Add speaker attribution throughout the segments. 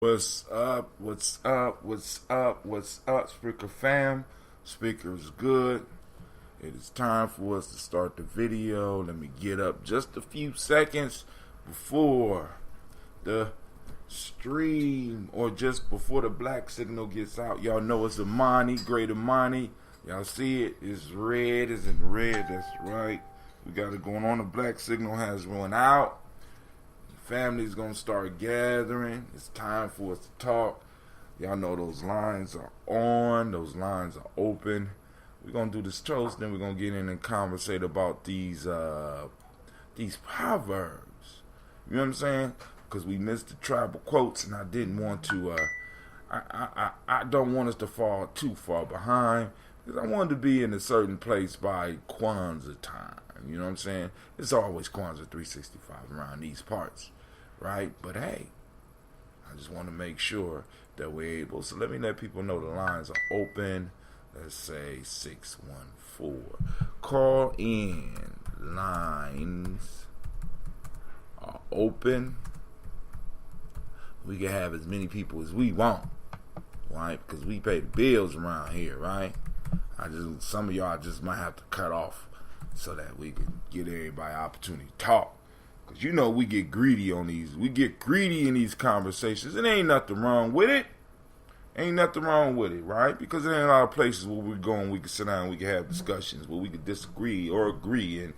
Speaker 1: What's up? What's up? What's up? What's up, Speaker fam? Speaker's good. It is time for us to start the video. Let me get up just a few seconds before the stream or just before the black signal gets out. Y'all know it's Imani, great Imani. Y'all see it? It's red. It's in red. That's right. We got it going on. The black signal has run out. Family's gonna start gathering. It's time for us to talk. Y'all know those lines are on. Those lines are open. We're gonna do this toast, then we're gonna get in and conversate about these proverbs. You know what I'm saying? Because we missed the tribal quotes, and I didn't want to. I don't want us to fall too far behind because I wanted to be in a certain place by Kwanzaa time. You know what I'm saying? It's always Kwanzaa 365 around these parts, right? But hey, I just want to make sure that we're able. So let people know the lines are open. Let's say 614. Call in lines are open. We can have as many people as we want, right? Because we pay the bills around here, right? Some of y'all just might have to cut off so that we can get everybody an opportunity to talk. Because you know we get greedy on these. We get greedy in these conversations. And ain't nothing wrong with it. Ain't nothing wrong with it, right? Because there ain't a lot of places where we're going, we can sit down and we can have discussions where we can disagree or agree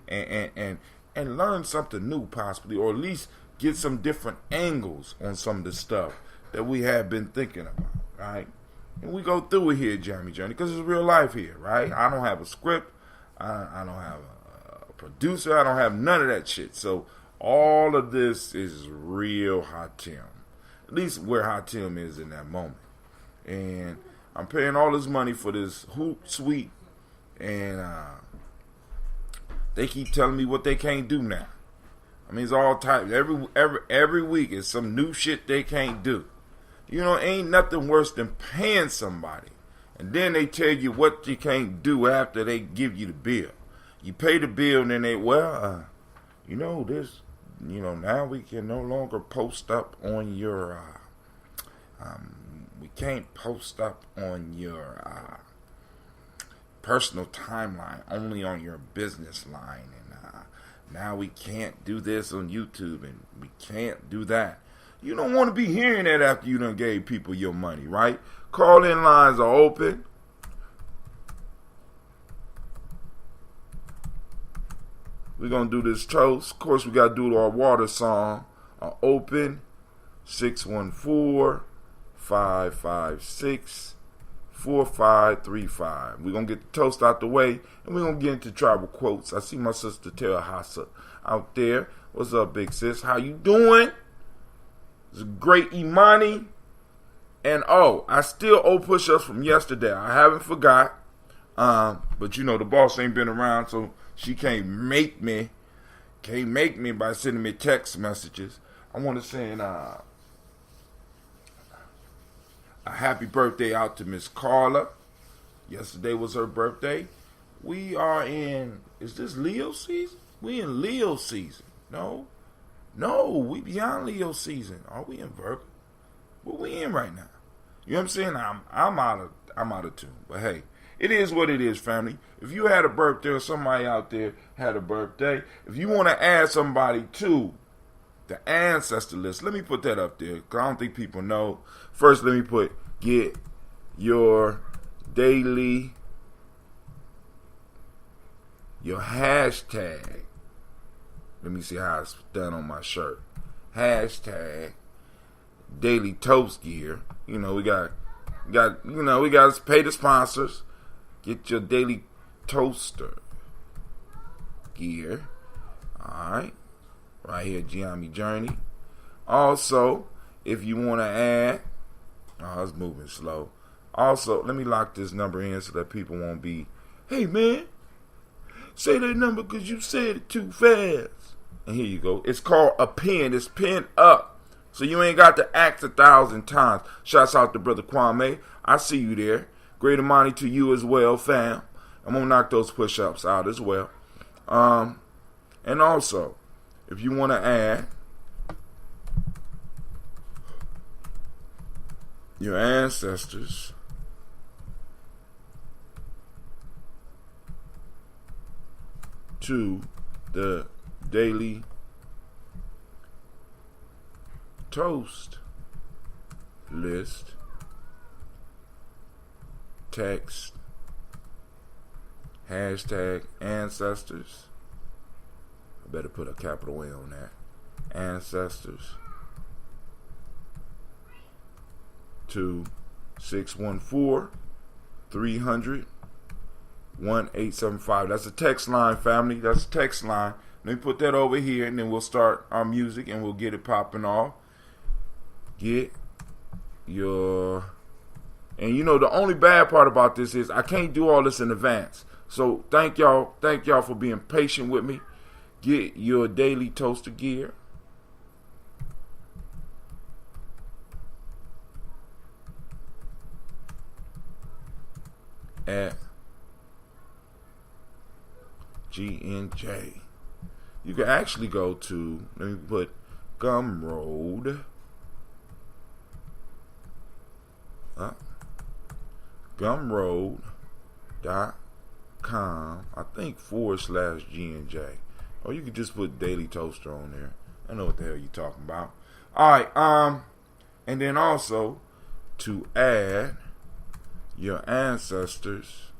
Speaker 1: and learn something new possibly, or at least get some different angles on some of the stuff that we have been thinking about, right? And we go through it here, Gye-Nyame Journey, because it's real life here, right? I don't have a script. I don't have a producer. I don't have none of that shit. So all of this is real Hatim. At least where Hatim is in that moment. And I'm paying all this money for this hoot suite, and they keep telling me what they can't do now. I mean, it's all types. Every week is some new shit they can't do. You know, ain't nothing worse than paying somebody, and then they tell you what you can't do after they give you the bill. You pay the bill, and then they, now we can no longer post up on your, we can't post up on your personal timeline, only on your business line, and now we can't do this on YouTube, and we can't do that. You don't want to be hearing that after you done gave people your money, right? Call-in lines are open. We're going to do this toast. Of course, we got to do our water song. Open 614-556-4535. We're going to get the toast out the way, and we're going to get into tribal quotes. I see my sister Terahasa out there. What's up, big sis? How you doing? It's a great Imani. And I still owe push-ups from yesterday. I haven't forgot. But you know the boss ain't been around, so she can't make me by sending me text messages. I want to send a happy birthday out to Miss Carla. Yesterday was her birthday. We are in, is this Leo season? We in Leo season. No, we beyond Leo season. Are we in Virgo? What we in right now? You know what I'm saying? I'm out of tune. But hey, it is what it is, family. If you had a birthday or somebody out there had a birthday, if you want to add somebody to the ancestor list, let me put that up there because I don't think people know. First, let me get your hashtag. Let me see how it's done on my shirt. Hashtag daily toast gear. You know, we got to pay the sponsors. Get your daily toaster gear. Alright. Right here, Gye-Nyame Journey. Also, if you want to add, it's moving slow. Also, let me lock this number in so that people won't be, hey man, say that number because you said it too fast. And here you go. It's called a pin. It's pinned up. So you ain't got to act 1,000 times. Shouts out to Brother Kwame. I see you there. Great Imani to you as well, fam. I'm going to knock those push-ups out as well. And also, if you want to add, your ancestors to the daily toast list, text, hashtag ancestors. I better put a capital A on that. Ancestors to 614-300-1875. That's a text line, family. That's a text line. Let me put that over here, and then we'll start our music, and we'll get it popping off. Get your... And you know, the only bad part about this is I can't do all this in advance. So thank y'all for being patient with me. Get your daily toaster gear. At Gye-Nyame. You can actually go to, let me put Gumroad. Gumroad.com, I think /Gye-Nyame. Or you could just put Daily Toaster on there. I know what the hell you're talking about. Alright, and then also to add your ancestors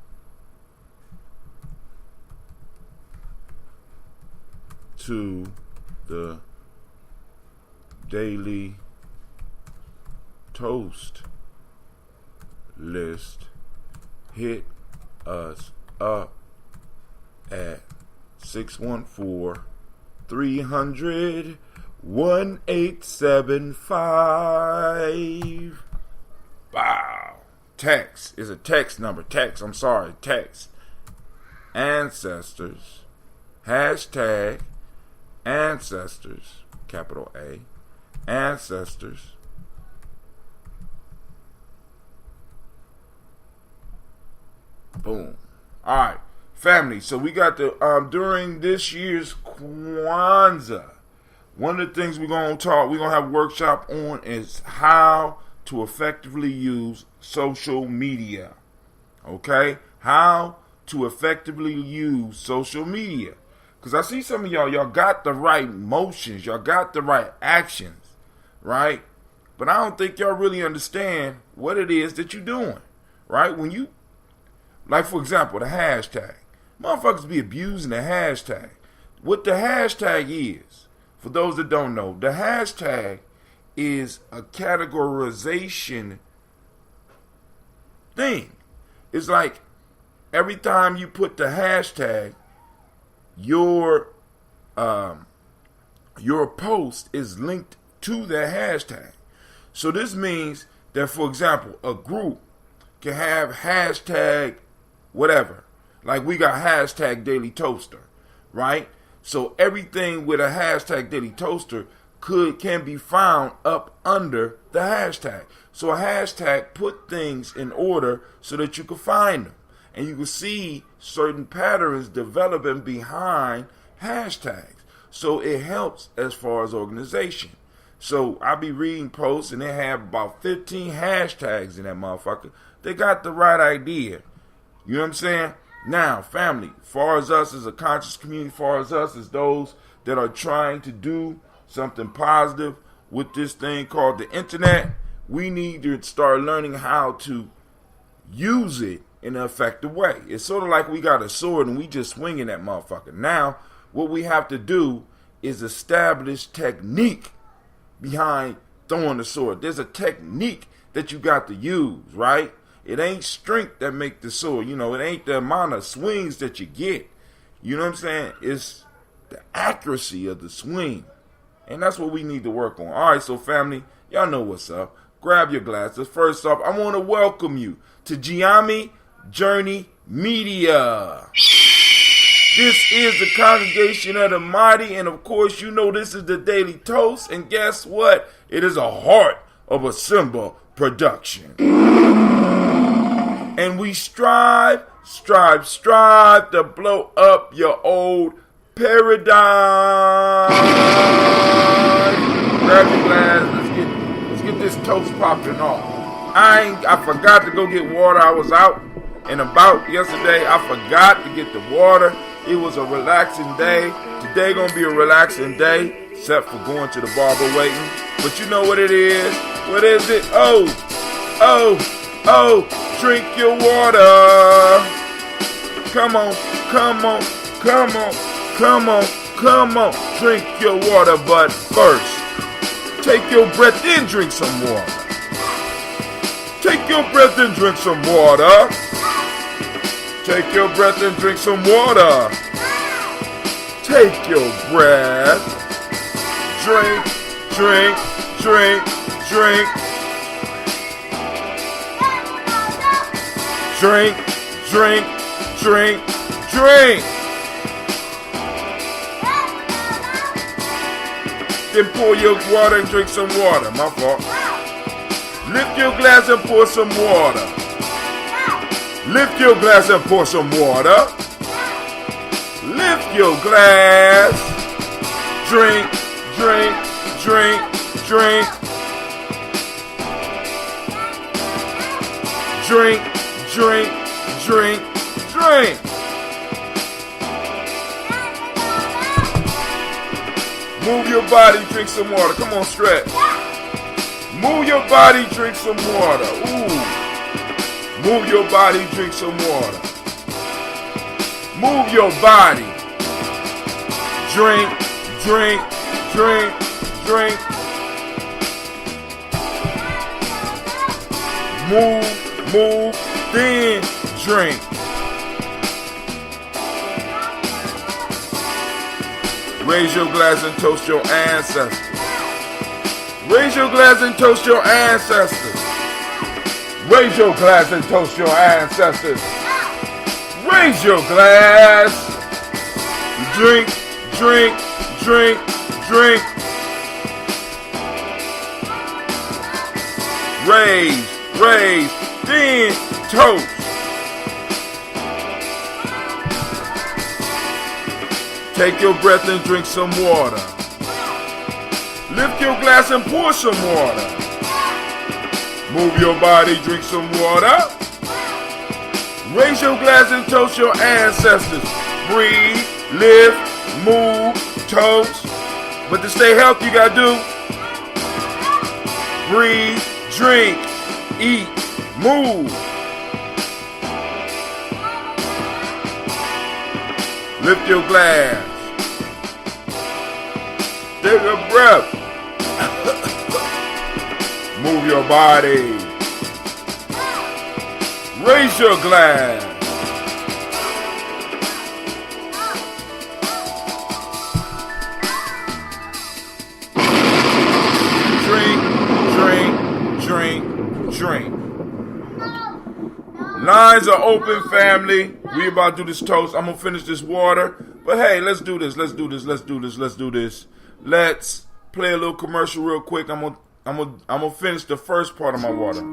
Speaker 1: to the daily toast list, hit us up at 614-300-1875. Wow. Text is a text number. Text. Ancestors. Hashtag ancestors. Capital A. Ancestors. Boom. All right, family. So we got the during this year's Kwanzaa, one of the things we're gonna have a workshop on is how to effectively use social media. Okay, how to effectively use social media. Because I see some of y'all got the right motions, y'all got the right actions, right? But I don't think y'all really understand what it is that you're doing, right? When you, like for example, the hashtag. Motherfuckers be abusing the hashtag. What the hashtag is, for those that don't know, the hashtag is a categorization thing. It's like every time you put the hashtag, your post is linked to that hashtag. So this means that, for example, a group can have hashtag whatever. Like we got hashtag Daily Toaster, right? So everything with a hashtag Daily Toaster can be found up under the hashtag. So a hashtag put things in order so that you can find them. And you can see certain patterns developing behind hashtags. So it helps as far as organization. So I be reading posts and they have about 15 hashtags in that motherfucker. They got the right idea. You know what I'm saying? Now, family, far as us as a conscious community, far as us as those that are trying to do something positive with this thing called the internet, we need to start learning how to use it in an effective way. It's sort of like we got a sword and we just swinging that motherfucker. Now, what we have to do is establish technique behind throwing the sword. There's a technique that you got to use, right? It ain't strength that make the sword. You know, it ain't the amount of swings that you get. You know what I'm saying? It's the accuracy of the swing. And that's what we need to work on. All right, so family, y'all know what's up. Grab your glasses. First off, I want to welcome you to Gye-Nyame Journey Media. This is the Congregation of the Mighty, and of course, you know this is the Daily Toast, and guess what? It is a heart of a symbol production. And we strive to blow up your old paradigm. Grab your glass, let's get this toast popping off. I forgot to go get water. I was out and about yesterday. I forgot to get the water. It was a relaxing day. Today gonna be a relaxing day, except for going to the barber waiting. But you know what it is? What is it? Oh, drink your water. Come on. Drink your water, but first, take your breath in, drink some water. Take your breath and drink some water. Take your breath and drink some water. Take your breath. Drink. Drink. Then pour your water and drink some water. My fault. Lift your glass and pour some water. Lift your glass and pour some water. Lift your glass. Drink. Drink. Move your body, drink some water. Come on, stretch. Move your body, drink some water. Ooh. Move your body, drink some water. Move your body. Drink. Move, then drink. Raise your glass and toast your ancestors. Raise your glass and toast your ancestors. Raise your glass and toast your ancestors. Raise your glass. Drink. Raise, then toast. Take your breath and drink some water. Lift your glass and pour some water. Move your body, drink some water. Raise your glass and toast your ancestors. Breathe, lift, move, toast. But to stay healthy, you gotta do breathe, drink, eat, move. Lift your glass. Take a breath. Move your body. Raise your glass. Drink. Lines are open, family. We about to do this toast. I'm gonna finish this water. But hey, let's do this. Let's play a little commercial real quick. I'm gonna finish the first part of my water.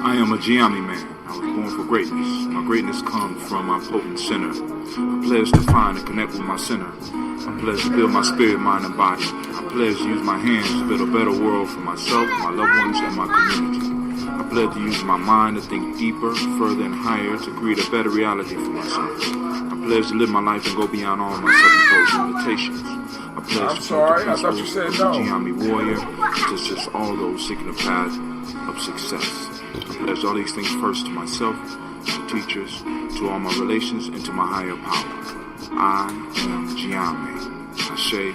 Speaker 2: I am a Gye-Nyame man. I was born for greatness. My greatness comes from my potent sinner. I pledge to find and connect with my sinner. I pledge to build my spirit, mind, and body. I pledge to use my hands to build a better world for myself, my loved ones, and my community. I pledge to use my mind to think deeper, further, and higher to create a better reality for myself. I pledge to live my life and go beyond all my self-imposed limitations. I pledge to
Speaker 1: I thought you said no.
Speaker 2: Gye-Nyame warrior, just all those seeking the path of success. I pledge all these things first to myself, to teachers, to all my relations, and to my higher power. I am Gye-Nyame. Ashe.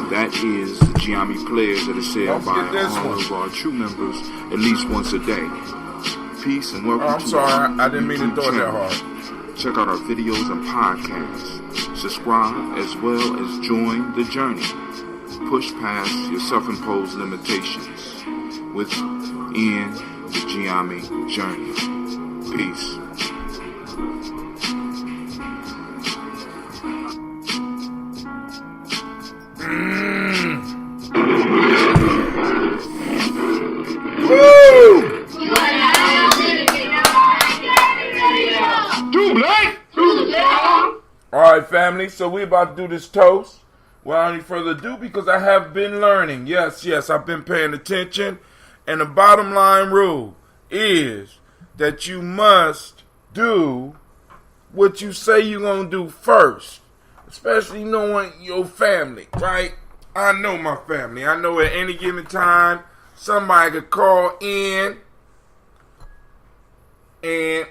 Speaker 2: That is the Gye-Nyame prayers that is said by all of our true members at least once a day. Peace and welcome
Speaker 1: I'm sorry, I didn't mean to throw that hard.
Speaker 2: Check out our videos and podcasts. Subscribe as well as join the journey. Push past your self-imposed limitations within the Gye-Nyame journey. Peace.
Speaker 1: Woo! right, family. So we're about to do this toast. Without any further ado, because I have been learning. Yes, I've been paying attention. And the bottom line rule is that you must do what you say you're going to do first. Especially knowing your family, right? I know my family. I know at any given time, somebody could call in and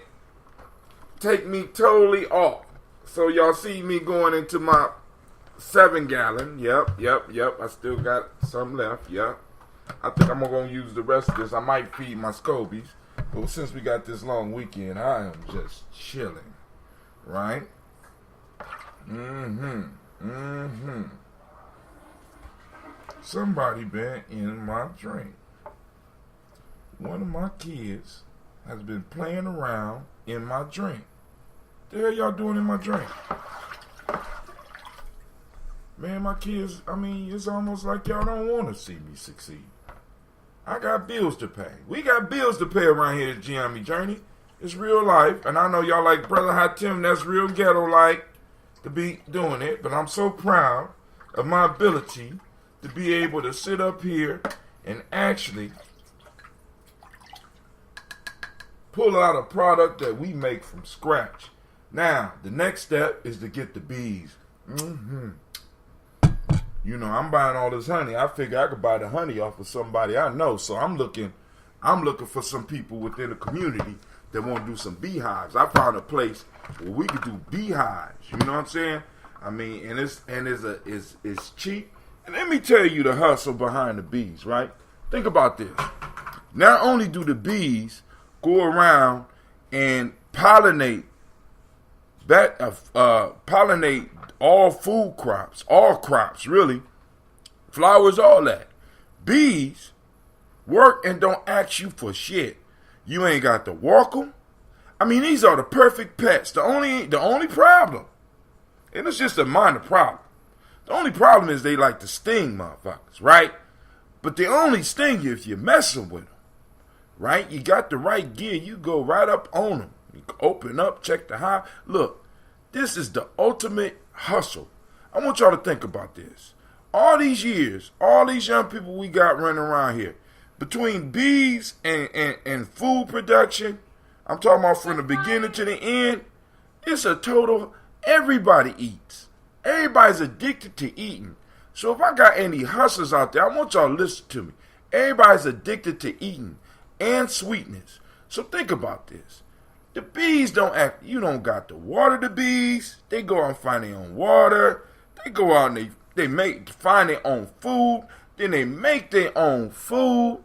Speaker 1: take me totally off. So y'all see me going into my 7-gallon. Yep. I still got some left. Yep. I think I'm going to use the rest of this. I might feed my scobies. But since we got this long weekend, I am just chilling. Right? Somebody been in my drink. One of my kids has been playing around in my drink. The hell y'all doing in my drink? Man, my kids, it's almost like y'all don't want to see me succeed. I got bills to pay. We got bills to pay around here at Gye-Nyame Journey. It's real life, and I know y'all like Brother Hatim, that's real ghetto-like to be doing it, but I'm so proud of my ability to be able to sit up here and actually pull out a product that we make from scratch. Now, the next step is to get the bees. You know, I'm buying all this honey. I figure I could buy the honey off of somebody I know. So I'm looking for some people within the community that want to do some beehives. I found a place where we could do beehives. You know what I'm saying? And it's cheap. And let me tell you the hustle behind the bees, right? Think about this. Not only do the bees go around and pollinate all food crops, all crops, really, flowers, all that. Bees work and don't ask you for shit. You ain't got to walk them. These are the perfect pets. The only problem, and it's just a minor problem, the only problem is they like to sting motherfuckers, right? But they only sting you if you're messing with them, right? You got the right gear, you go right up on them. You open up, check the hive. Look, this is the ultimate hustle. I want y'all to think about this. All these years, all these young people we got running around here, between bees and food production, I'm talking about from the beginning to the end, it's a total, everybody eats. Everybody's addicted to eating. So if I got any hustlers out there, I want y'all to listen to me. Everybody's addicted to eating and sweetness. So think about this. The bees don't act, you don't got to water the bees. They go out and find their own water. They go out and they find their own food. Then they make their own food.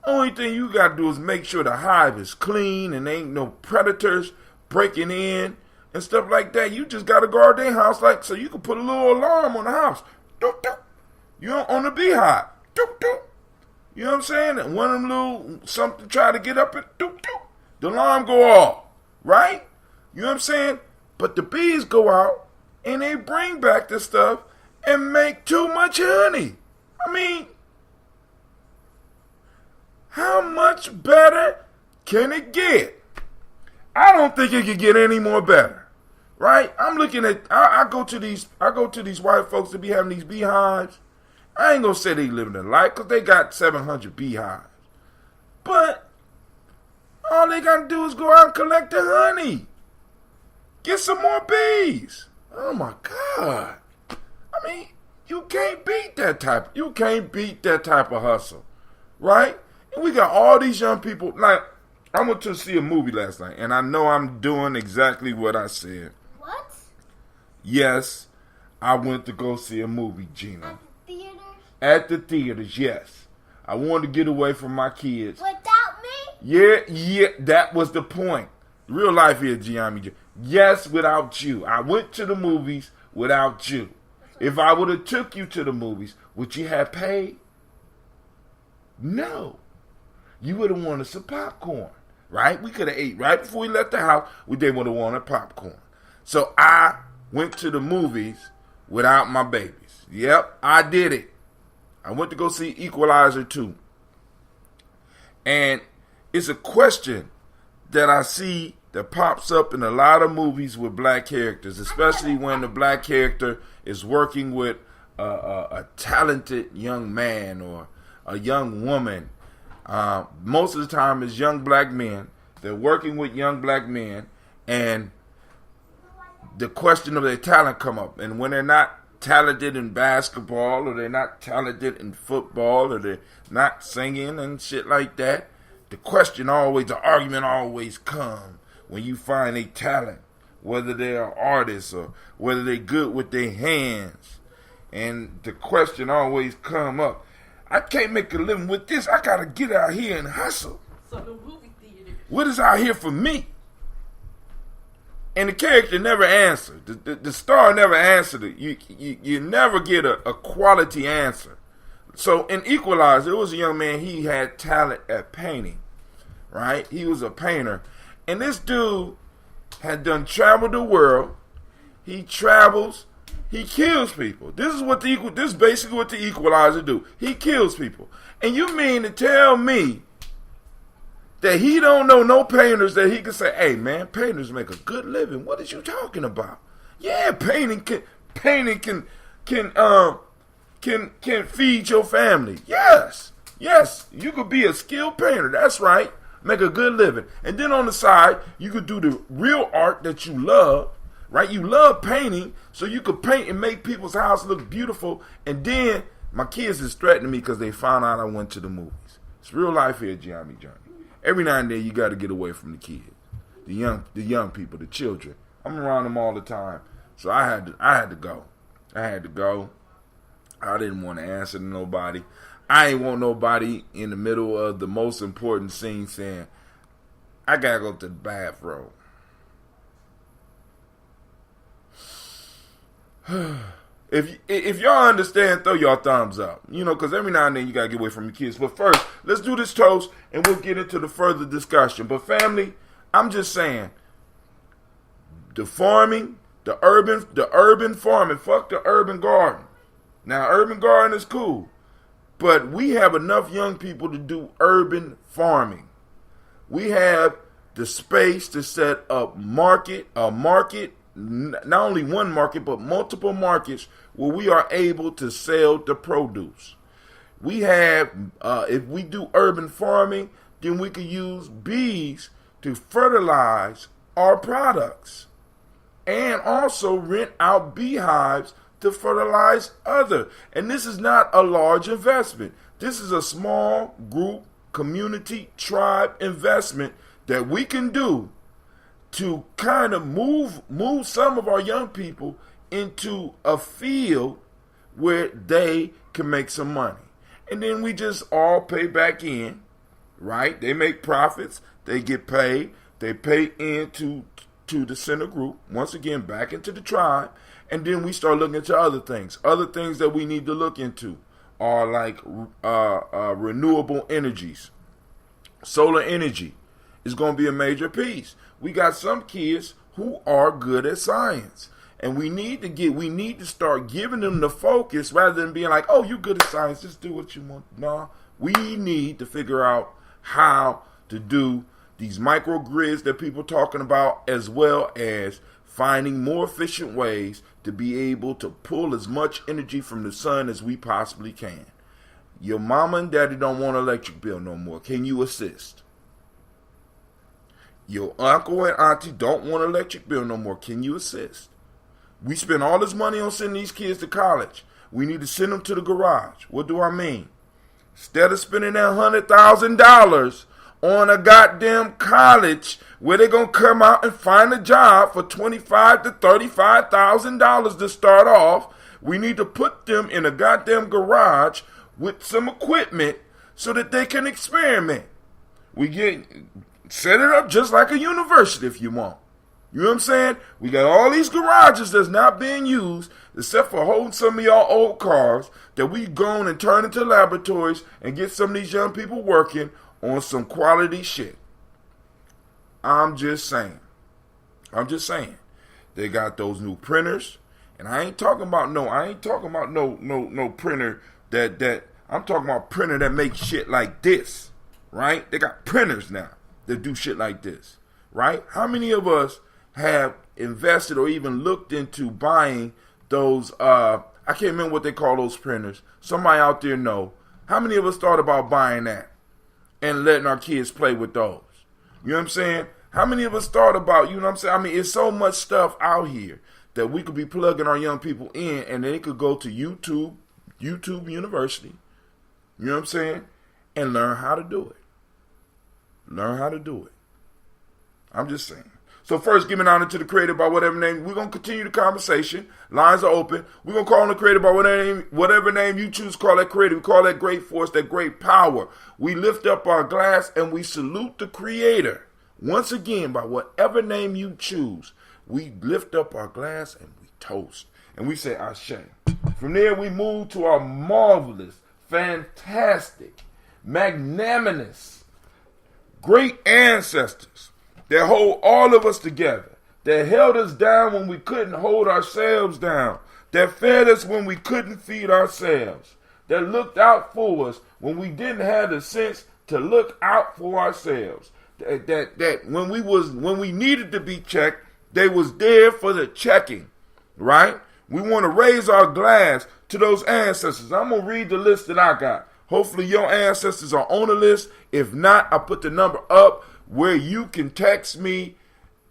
Speaker 1: Only thing you got to do is make sure the hive is clean and there ain't no predators breaking in and stuff like that. You just got to guard their house so you can put a little alarm on the house. Doop, doop. You know, on the beehive. Doop, doop. You know what I'm saying? And one of them little something try to get up and doop, doop. The alarm go off. Right? You know what I'm saying? But the bees go out and they bring back the stuff and make too much honey. How much better can it get? I don't think it could get any more better. Right? I'm looking at, I go to these white folks that be having these beehives. I ain't gonna say they living their life because they got 700 beehives. But all they gotta do is go out and collect the honey. Get some more bees. Oh my God. You can't beat that type of hustle. Right? And we got all these young people. Like, I went to see a movie last night, and I know I'm doing exactly what I said.
Speaker 3: What?
Speaker 1: Yes, I went to go see a movie, Gina.
Speaker 3: At the theaters?
Speaker 1: At the theaters, yes. I wanted to get away from my kids.
Speaker 3: Without me?
Speaker 1: Yeah, that was the point. Real life here, Gye-Nyame. Yes, without you. I went to the movies without you. If I would have took you to the movies, would you have paid? No. You would have wanted some popcorn, right? We could have ate right before we left the house. They would have wanted popcorn. So I went to the movies without my babies. Yep, I did it. I went to go see Equalizer 2. And it's a question that I see that pops up in a lot of movies with black characters, especially when the black character is working with a talented young man or a young woman. Most of the time it's young black men. They're working with young black men, and the question of their talent come up. And when they're not talented in basketball, or they're not talented in football, or they're not singing and shit like that, the argument always comes when you find a talent, whether they're artists or whether they're good with their hands. And the question always come up, I can't make a living with this. I got to get out here and hustle.
Speaker 3: So the movie theater.
Speaker 1: What is out here for me? And the character never answered. The star never answered it. You never get a quality answer. So in Equalizer, it was a young man, he had talent at painting, right? He was a painter. And this dude had traveled the world. He travels, he kills people. This is basically what the Equalizer do. He kills people. And you mean to tell me that he don't know no painters that he can say, hey man, painters make a good living. What is you talking about? Yeah, painting can feed your family. Yes, you could be a skilled painter. That's right. Make a good living. And then on the side, you could do the real art that you love, right? You love painting, so you could paint and make people's house look beautiful. And then my kids is threatening me because they found out I went to the movies. It's real life here at Gye-Nyame Journey. Every now and then you got to get away from the kids, the young people, the children. I'm around them all the time, so I had to go. I didn't want to answer to nobody. I ain't want nobody in the middle of the most important scene saying, I gotta go to the bathroom. If y'all understand, throw y'all thumbs up. Because every now and then you gotta get away from your kids. But first, let's do this toast and we'll get into the further discussion. But family, I'm just saying, the farming, the urban farming, fuck the urban garden. Now, urban garden is cool, but we have enough young people to do urban farming. We have the space to set up a market, not only one market, but multiple markets where we are able to sell the produce. We have, if we do urban farming, then we can use bees to fertilize our products and also rent out beehives to fertilize other. And this is not a large investment. This is a small group, community, tribe investment that we can do to kind of move some of our young people into a field where they can make some money. And then we just all pay back in, right? They make profits, they get paid, they pay into the center group, once again back into the tribe, and then we start looking into other things. Other things that we need to look into are like renewable energies. Solar energy is going to be a major piece. We got some kids who are good at science, and we need to start giving them the focus rather than being like, oh, you good at science, just do what you want. No, we need to figure out how to do these microgrids that people are talking about, as well as finding more efficient ways to be able to pull as much energy from the sun as we possibly can. Your mama and daddy don't want an electric bill no more. Can you assist? Your uncle and auntie don't want an electric bill no more. Can you assist? We spend all this money on sending these kids to college. We need to send them to the garage. What do I mean? Instead of spending that $100,000 on a goddamn college where they're going to come out and find a job for $25,000 to $35,000 to start off, we need to put them in a goddamn garage with some equipment so that they can experiment. Set it up just like a university if you want. You know what I'm saying? We got all these garages that's not being used, except for holding some of y'all old cars that we've gone and turned into laboratories and get some of these young people working on some quality shit. I'm just saying. They got those new printers, and I ain't talking about no printer that I'm talking about printer that makes shit like this, right? They got printers now that do shit like this, right? How many of us have invested or even looked into buying those, I can't remember what they call those printers. Somebody out there know. How many of us thought about buying that and letting our kids play with those? You know what I'm saying? How many of us thought about, you know what I'm saying? I mean, it's so much stuff out here that we could be plugging our young people in, and they could go to YouTube University, you know what I'm saying, and learn how to do it. Learn how to do it. I'm just saying. So first, giving honor to the creator by whatever name. We're going to continue the conversation. Lines are open. We're going to call on the creator by whatever name you choose to call that creator. We call that great force, that great power. We lift up our glass and we salute the creator. Once again, by whatever name you choose, we lift up our glass and we toast. And we say, Ashe. From there, we move to our marvelous, fantastic, magnanimous, great ancestors that hold all of us together, that held us down when we couldn't hold ourselves down, that fed us when we couldn't feed ourselves, that looked out for us when we didn't have the sense to look out for ourselves, that when we needed to be checked, they was there for the checking, right? We want to raise our glass to those ancestors. I'm going to read the list that I got. Hopefully your ancestors are on the list. If not, I put the number up where you can text me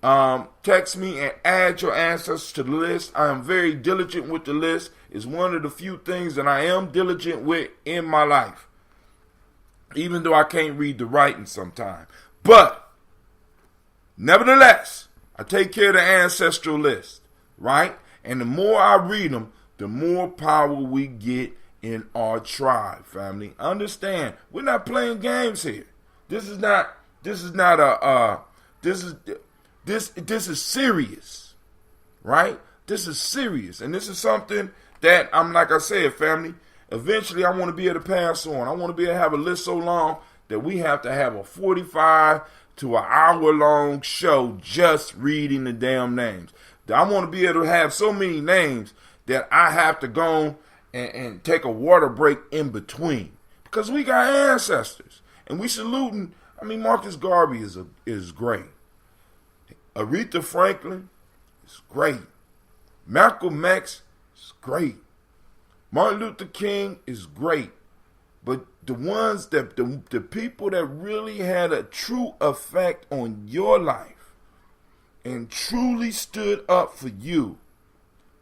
Speaker 1: and add your ancestors to the list. I am very diligent with the list. It's one of the few things that I am diligent with in my life, even though I can't read the writing sometimes. But nevertheless, I take care of the ancestral list, right? And the more I read them, the more power we get in our tribe, family. Understand, we're not playing games here. This is serious, right? This is serious. And this is something that like I said, family, eventually I want to be able to pass on. I want to be able to have a list so long that we have to have a 45 to an hour-long show just reading the damn names. I want to be able to have so many names that I have to go and take a water break in between. Because we got ancestors. And we saluting, Marcus Garvey is great. Aretha Franklin is great. Malcolm X is great. Martin Luther King is great. But the ones that the people that really had a true effect on your life and truly stood up for you,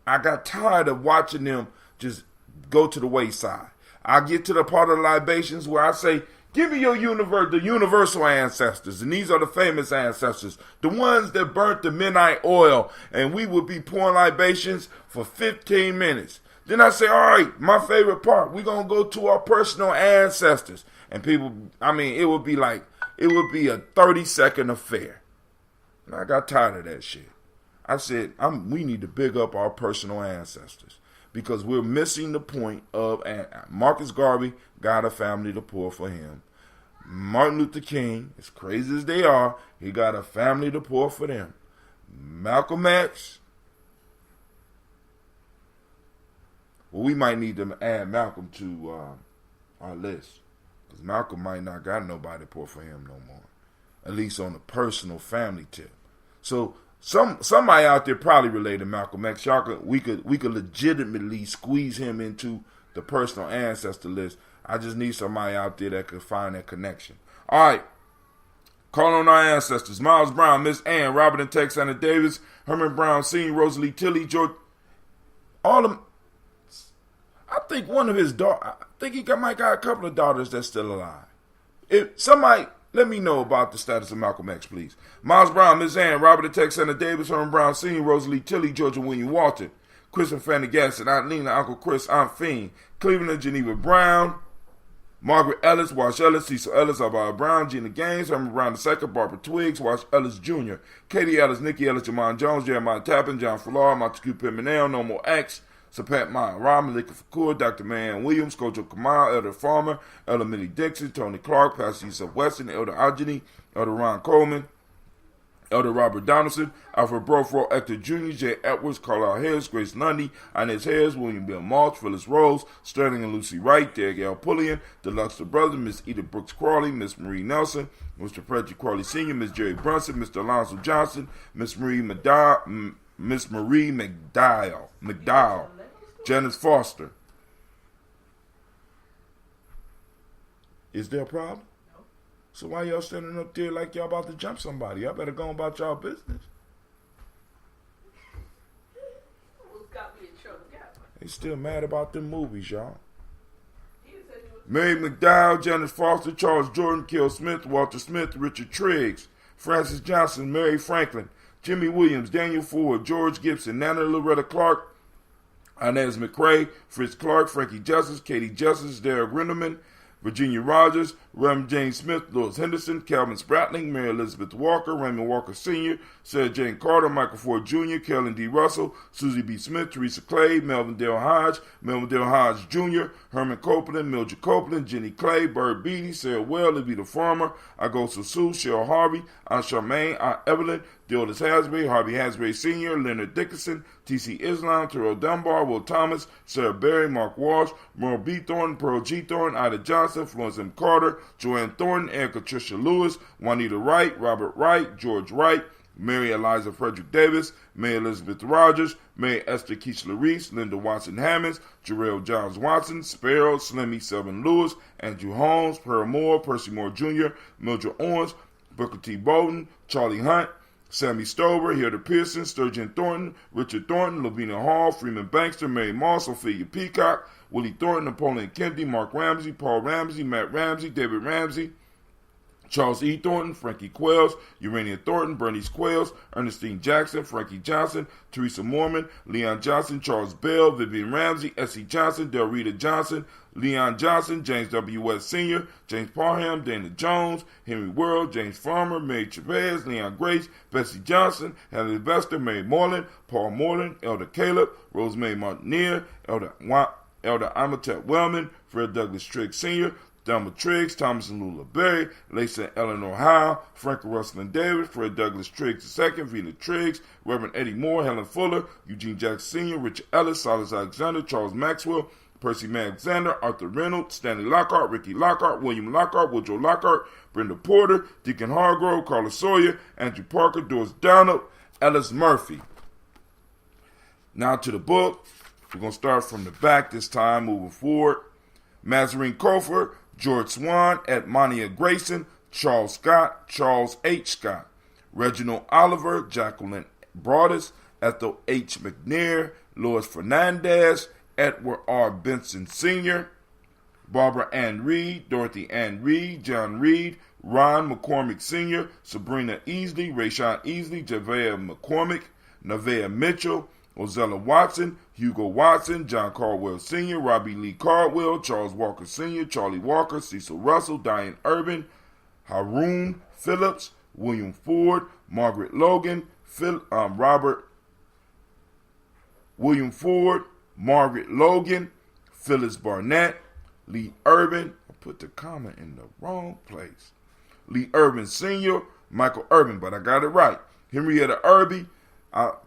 Speaker 1: I got tired of watching them just go to the wayside. I get to the part of the libations where I say, give me the universal ancestors. And these are the famous ancestors. The ones that burnt the midnight oil. And we would be pouring libations for 15 minutes. Then I say, all right, my favorite part, we're going to go to our personal ancestors. And people, it would be a 30-second affair. And I got tired of that shit. I said, we need to big up our personal ancestors because we're missing the point of Marcus Garvey got a family to pour for him. Martin Luther King, as crazy as they are, he got a family to pour for them. Malcolm X, well, we might need to add Malcolm to our list because Malcolm might not got nobody to pour for him no more, at least on a personal family tip. So somebody out there probably related to Malcolm X. We could legitimately squeeze him into the personal ancestor list. I just need somebody out there that could find that connection. All right. Call on our ancestors. Miles Brown, Miss Ann, Robert and Texana Davis, Herman Brown, Senior, Rosalie Tilley, George. All of them. I think one of his daughters, I think he might got a couple of daughters that's still alive. If somebody, let me know about the status of Malcolm X, please. Miles Brown, Miss Ann, Robert and Texana Davis, Herman Brown, Senior, Rosalie Tilley, Georgia William Walton, Chris and Fanny Gasson, Aunt Lena, Uncle Chris, Aunt Fiend, Cleveland and Geneva Brown, Margaret Ellis, Wash Ellis, Cecil Ellis, Alvara Brown, Gina Gaines, Herman Brown II, Barbara Twiggs, Wash Ellis Jr., Katie Ellis, Nikki Ellis, Jamon Jones, Jeremiah Tappan, John Fuller, Montague Pimenel, No More X, Sapat Maya Rama, Malika Fakur, Dr. Man Williams, Kojo Kamal, Elder Farmer, Elder Millie Dixon, Tony Clark, Pastor Yusuf Weston, Elder Ajani, Elder Ron Coleman, Elder Robert Donaldson, Alfred Brofro, Hector Jr., J. Edwards, Carlisle Harris, Grace Lundy, Inez Harris, William Bill March, Phyllis Rose, Sterling and Lucy Wright, Derek L. Pullian, Deluxe the Brothers, Miss Edith Brooks Crawley, Miss Marie Nelson, Mr. Frederick Crawley Sr., Miss Jerry Brunson, Mr. Alonzo Johnson, Miss Marie McDowell, Janice Foster. Is there a problem? So why y'all standing up there like y'all about to jump somebody? Y'all better go on about y'all business. They still mad about them movies, y'all. Mary McDowell, Janice Foster, Charles Jordan, Kill Smith, Walter Smith, Richard Triggs, Francis Johnson, Mary Franklin, Jimmy Williams, Daniel Ford, George Gibson, Nana Loretta Clark, Inez McCrae, Fritz Clark, Frankie Justice, Katie Justice, Derek Rinderman, Virginia Rogers, Reverend James Smith, Louis Henderson, Calvin Spratling, Mary Elizabeth Walker, Raymond Walker Sr., Sarah Jane Carter, Michael Ford Jr., Carolyn D. Russell, Susie B. Smith, Teresa Clay, Melvin Dale Hodge Jr., Herman Copeland, Mildred Copeland, Jenny Clay, Bird Beatty, Sarah Well, Levita Farmer, Agosto Sue, Cheryl Harvey, Aunt Charmaine, Aunt Evelyn, Deolis Hasbury, Harvey Hasbury Sr., Leonard Dickinson, T.C. Islam, Terrell Dunbar, Will Thomas, Sarah Berry, Mark Walsh, Merle B. Thornton, Pearl G. Thornton, Ida Johnson, Florence M. Carter, Joanne Thornton, Erica Tricia Lewis, Juanita Wright, Robert Wright, George Wright, Mary Eliza Frederick Davis, May Elizabeth Rogers, May Esther Keishla Reese, Linda Watson Hammonds, Jarrell Johns Watson, Sparrow, Slimmy Selvin Lewis, Andrew Holmes, Pearl Moore, Percy Moore Jr., Mildred Owens, Booker T. Bowden, Charlie Hunt, Sammy Stover, Hilda Pearson, Sturgeon Thornton, Richard Thornton, Lavina Hall, Freeman Bankster, Mary Moss, Ophelia Peacock, Willie Thornton, Napoleon Kennedy, Mark Ramsey, Paul Ramsey, Matt Ramsey, David Ramsey, Charles E. Thornton, Frankie Quells, Urania Thornton, Bernice Quells, Ernestine Jackson, Frankie Johnson, Teresa Mormon, Leon Johnson, Charles Bell, Vivian Ramsey, S.E. Johnson, Del Rita Johnson, Leon Johnson, James W. West Sr., James Parham, Dana Jones, Henry World, James Farmer, Mary Chavez, Leon Grace, Bessie Johnson, Heather Vester, Mary Moreland, Paul Moreland, Elder Caleb, Rosemary Martineer, Elder Amatep Wellman, Fred Douglas Triggs Sr., Thelma Triggs, Thomas and Lula Berry, Lisa Eleanor Howe, Frank Russell and David, Fred Douglas Triggs II, Vina Triggs, Reverend Eddie Moore, Helen Fuller, Eugene Jackson Sr., Richard Ellis, Silas Alexander, Charles Maxwell, Percy Alexander, Arthur Reynolds, Stanley Lockhart, Ricky Lockhart, William Lockhart, Woodrow Lockhart, Brenda Porter, Deacon Hargrove, Carla Sawyer, Andrew Parker, Doris Downop, Ellis Murphy. Now to the book. We're going to start from the back this time, moving forward. Mazarine Cofer, George Swan, Edmonia Grayson, Charles Scott, Charles H. Scott, Reginald Oliver, Jacqueline Broadus, Ethel H. McNair, Louis Fernandez, Edward R. Benson Sr., Barbara Ann Reed, Dorothy Ann Reed, John Reed, Ron McCormick Sr., Sabrina Easley, Rayshawn Easley, Javea McCormick, Nevaeh Mitchell, Ozella Watson, Hugo Watson, John Caldwell Sr., Robbie Lee Caldwell, Charles Walker Sr., Charlie Walker, Cecil Russell, Diane Urban, Haroon Phillips, William Ford, Margaret Logan, William Ford, Margaret Logan, Phyllis Barnett, Lee Urban. I put the comma in the wrong place. Lee Urban Sr., Michael Urban, but I got it right. Henrietta Irby.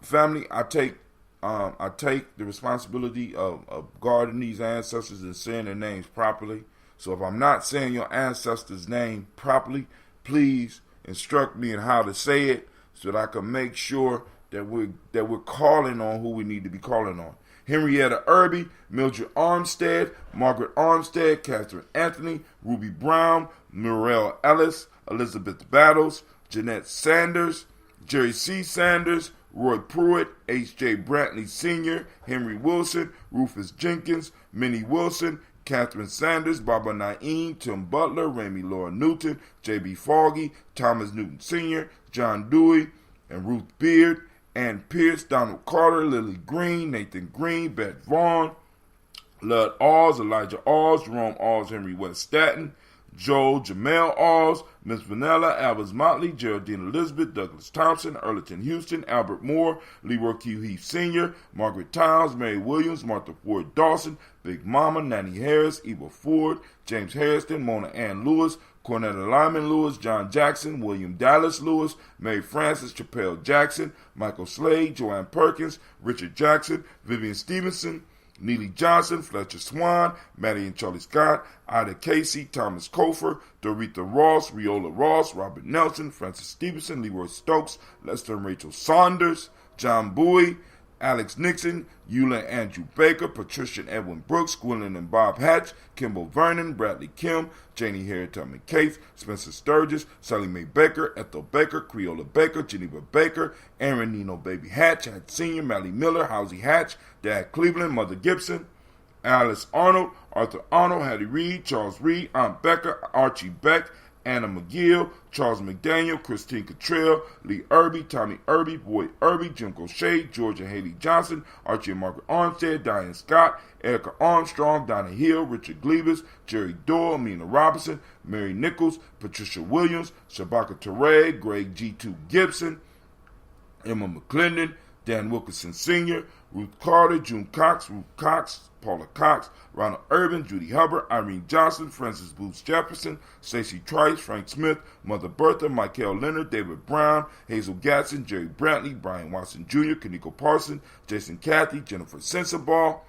Speaker 1: Family, I take the responsibility of guarding these ancestors and saying their names properly. So if I'm not saying your ancestor's name properly, please instruct me in how to say it so that I can make sure that we're calling on who we need to be calling on. Henrietta Irby, Mildred Armstead, Margaret Armstead, Catherine Anthony, Ruby Brown, Muriel Ellis, Elizabeth Battles, Jeanette Sanders, Jerry C. Sanders, Roy Pruitt, H.J. Brantley Sr., Henry Wilson, Rufus Jenkins, Minnie Wilson, Catherine Sanders, Baba Naeem, Tim Butler, Ramey Laura Newton, J.B. Foggy, Thomas Newton Sr., John Dewey, and Ruth Beard, Ann Pierce, Donald Carter, Lily Green, Nathan Green, Beth Vaughn, Lud Alls, Elijah Alls, Jerome Alls, Henry West Statton, Joel Jamel Alls, Miss Vanilla, Albus Motley, Geraldine Elizabeth, Douglas Thompson, Earleton Houston, Albert Moore, Leroy Q. Heath Sr., Margaret Towns, Mary Williams, Martha Ford Dawson, Big Mama, Nanny Harris, Eva Ford, James Harrison, Mona Ann Lewis, Cornetta Lyman Lewis, John Jackson, William Dallas Lewis, Mary Frances Chappelle Jackson, Michael Slade, Joanne Perkins, Richard Jackson, Vivian Stevenson, Neely Johnson, Fletcher Swan, Maddie and Charlie Scott, Ida Casey, Thomas Kofer, Doretha Ross, Riola Ross, Robert Nelson, Francis Stevenson, Leroy Stokes, Lester and Rachel Saunders, John Bowie, Alex Nixon, Eula Andrew Baker, Patricia and Edwin Brooks, Gwendolyn and Bob Hatch, Kimball Vernon, Bradley Kim, Janie Harriet Tubman Cates, Spencer Sturgis, Sally Mae Baker, Ethel Baker, Creola Baker, Geneva Baker, Aaron Nino Baby Hatch, Hatch Sr., Mally Miller, Housie Hatch, Dad Cleveland, Mother Gibson, Alice Arnold, Arthur Arnold, Hattie Reed, Charles Reed, Aunt Becker, Archie Beck, Anna McGill, Charles McDaniel, Christine Cottrell, Lee Irby, Tommy Irby, Boyd Irby, Jim Gaucher, Georgia Haley Johnson, Archie and Margaret Armstead, Diane Scott, Erica Armstrong, Donna Hill, Richard Glebus, Jerry Doyle, Amina Robinson, Mary Nichols, Patricia Williams, Shabaka Teray, Greg G2 Gibson, Emma McClendon, Dan Wilkinson Sr., Ruth Carter, June Cox, Ruth Cox, Paula Cox, Ronald Urban, Judy Hubbard, Irene Johnson, Francis Booth Jefferson, Stacey Trice, Frank Smith, Mother Bertha, Michael Leonard, David Brown, Hazel Gatson, Jerry Brantley, Brian Watson Jr., Kaniko Parson, Jason Cathy, Jennifer Sensabaugh,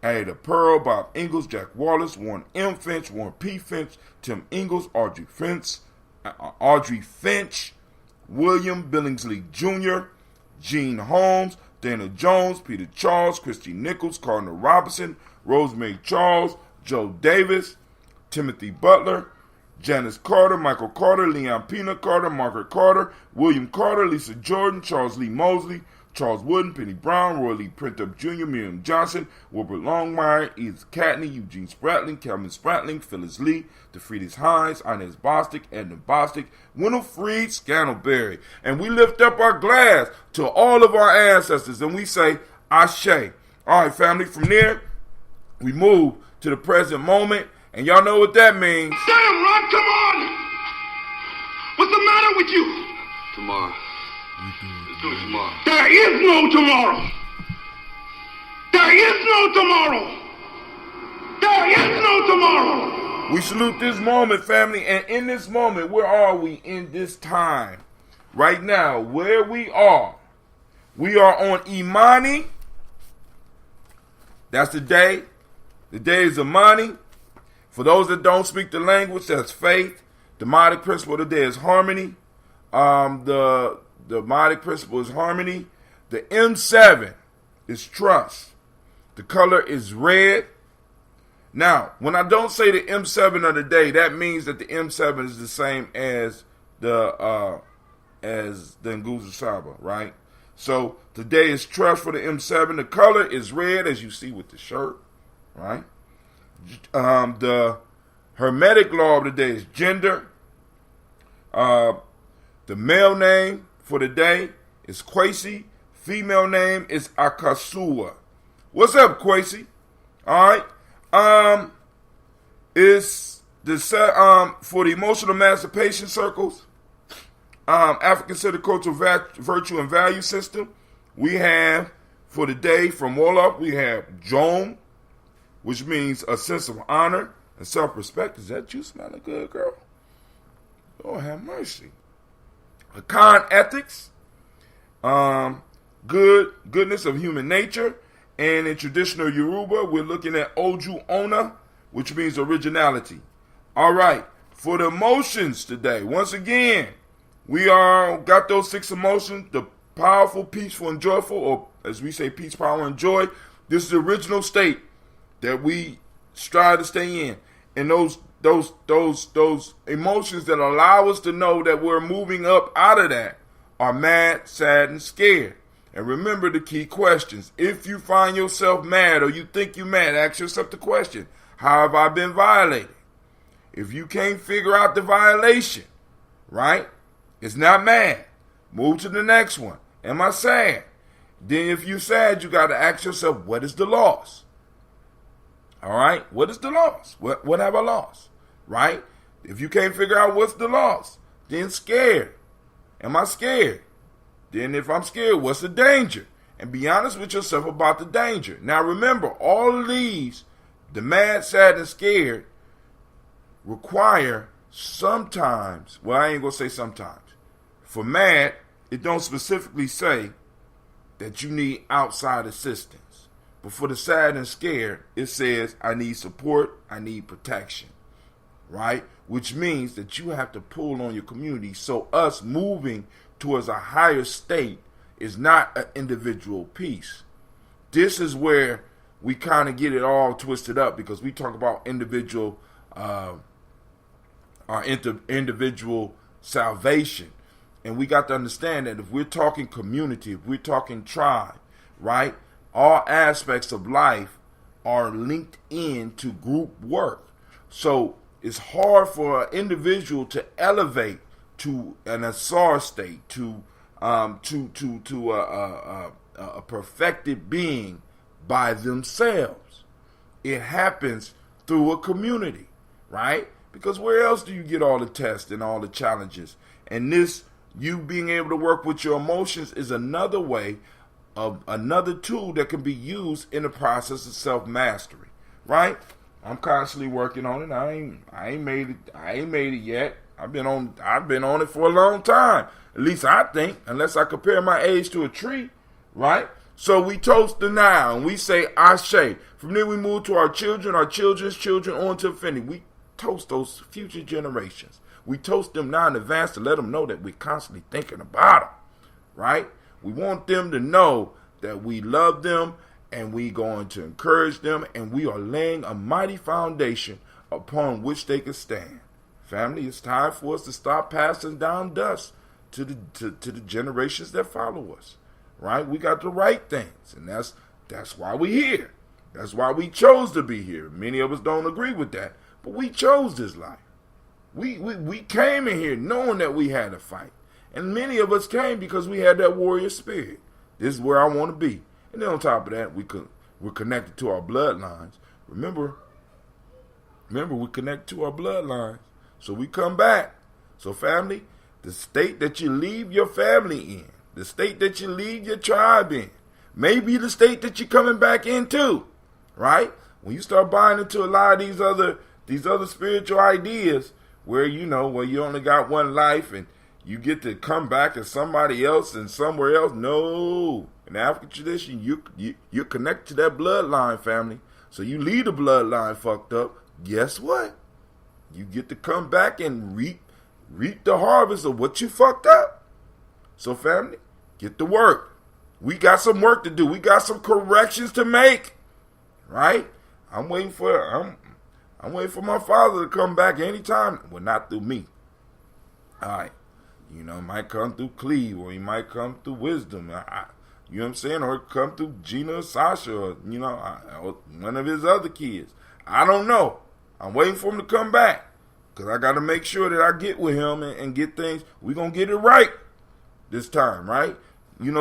Speaker 1: Ada Pearl, Bob Ingalls, Jack Wallace, Warren M. Finch, Warren P. Finch, Tim Ingalls, Audrey Finch, William Billingsley Jr., Gene Holmes, Dana Jones, Peter Charles, Christy Nichols, Cardinal Robinson, Rosemary Charles, Joe Davis, Timothy Butler, Janice Carter, Michael Carter, Leon Pina Carter, Margaret Carter, William Carter, Lisa Jordan, Charles Lee Mosley, Charles Wooden, Penny Brown, Roy Lee Printup Jr., Miriam Johnson, Wilbert Longmire, Edith Catney, Eugene Spratling, Calvin Spratling, Phyllis Lee, DeFriedis Hines, Inez Bostic, Edna Bostic, Winifred Scantleberry. And we lift up our glass to all of our ancestors and we say, Ashe. All right, family, from there, we move to the present moment. And y'all know what that means.
Speaker 3: Damn, Rod, come on! What's the matter with you?
Speaker 4: Tomorrow. Let's do it tomorrow.
Speaker 3: There is no tomorrow. There is no tomorrow. There is no tomorrow.
Speaker 1: We salute this moment, family, and in this moment, where are we in this time? Right now, where we are on Imani. That's the day. The day is Imani. For those that don't speak the language, that's faith. The demonic principle of the day is harmony. The demonic principle is harmony. The M7 is trust. The color is red. Now, when I don't say the M7 of the day, that means that the M7 is the same as the Nguzo Saba, right? So today is trust for the M7. The color is red, as you see with the shirt, right? The Hermetic law of the day is gender. The male name for the day is Kwesi. Female name is Akasua. What's up, Kwesi? All right. It's the for the emotional emancipation circles, African Centered Cultural Virtue and Value System. We have for the day from Wolof, we have Jom, which means a sense of honor and self-respect. Is that you smelling good, girl? Lord have mercy. Hakan ethics, goodness of human nature. And in traditional Yoruba, we're looking at Oju Ona, which means originality. All right, for the emotions today, once again, we got those 6 emotions, the powerful, peaceful, and joyful, or as we say, peace, power, and joy. This is the original state that we strive to stay in. And those emotions that allow us to know that we're moving up out of that are mad, sad, and scared. And remember the key questions. If you find yourself mad or you think you're mad, ask yourself the question, how have I been violated? If you can't figure out the violation, right, it's not mad. Move to the next one. Am I sad? Then if you're sad, you got to ask yourself, what is the loss? All right, what is the loss? What have I lost? Right? If you can't figure out what's the loss, then scared. Am I scared? Then if I'm scared, what's the danger? And be honest with yourself about the danger. Now remember, all of these, the mad, sad, and scared, require sometimes, well, I ain't going to say sometimes. For mad, it don't specifically say that you need outside assistance. But for the sad and scared, it says, I need support, I need protection. Right? Which means that you have to pull on your community. So us moving towards a higher state is not an individual piece. This is where we kind of get it all twisted up, because we talk about individual individual salvation. And we got to understand that if we're talking community, if we're talking tribe, right, all aspects of life are linked in to group work. So it's hard for an individual to elevate to an asar state, to a perfected being by themselves. It happens through a community, right? Because where else do you get all the tests and all the challenges? And this, you being able to work with your emotions, is another way of another tool that can be used in the process of self-mastery, right? I'm constantly working on it. I ain't made it yet. I've been on it for a long time. At least I think, unless I compare my age to a tree, right? So we toast the now and we say Ashe. From there we move to our children, our children's children, on to infinity. We toast those future generations. We toast them now in advance to let them know that we're constantly thinking about them, right? We want them to know that we love them, and we going to encourage them, and we are laying a mighty foundation upon which they can stand. Family, it's time for us to stop passing down dust to the generations that follow us, right? We got the right things, and that's why we're here. That's why we chose to be here. Many of us don't agree with that, but we chose this life. We came in here knowing that we had to fight, and many of us came because we had that warrior spirit. This is where I want to be. And then on top of that, we're connected to our bloodlines. Remember, we're connected to our bloodlines. So we come back. So family, the state that you leave your family in, the state that you leave your tribe in, may be the state that you're coming back into, right? When you start buying into a lot of these other spiritual ideas, where you only got one life and you get to come back as somebody else and somewhere else. No. In African tradition, you're connected to that bloodline, family. So you leave the bloodline fucked up. Guess what? You get to come back and reap the harvest of what you fucked up. So family, get to work. We got some work to do. We got some corrections to make. Right? I'm waiting for my father to come back anytime. Well, not through me. All right. It might come through Cleve, or he might come through Wisdom. You know what I'm saying? Or come through Gina or Sasha, or one of his other kids. I don't know. I'm waiting for him to come back, because I got to make sure that I get with him and get things. We're going to get it right this time, right?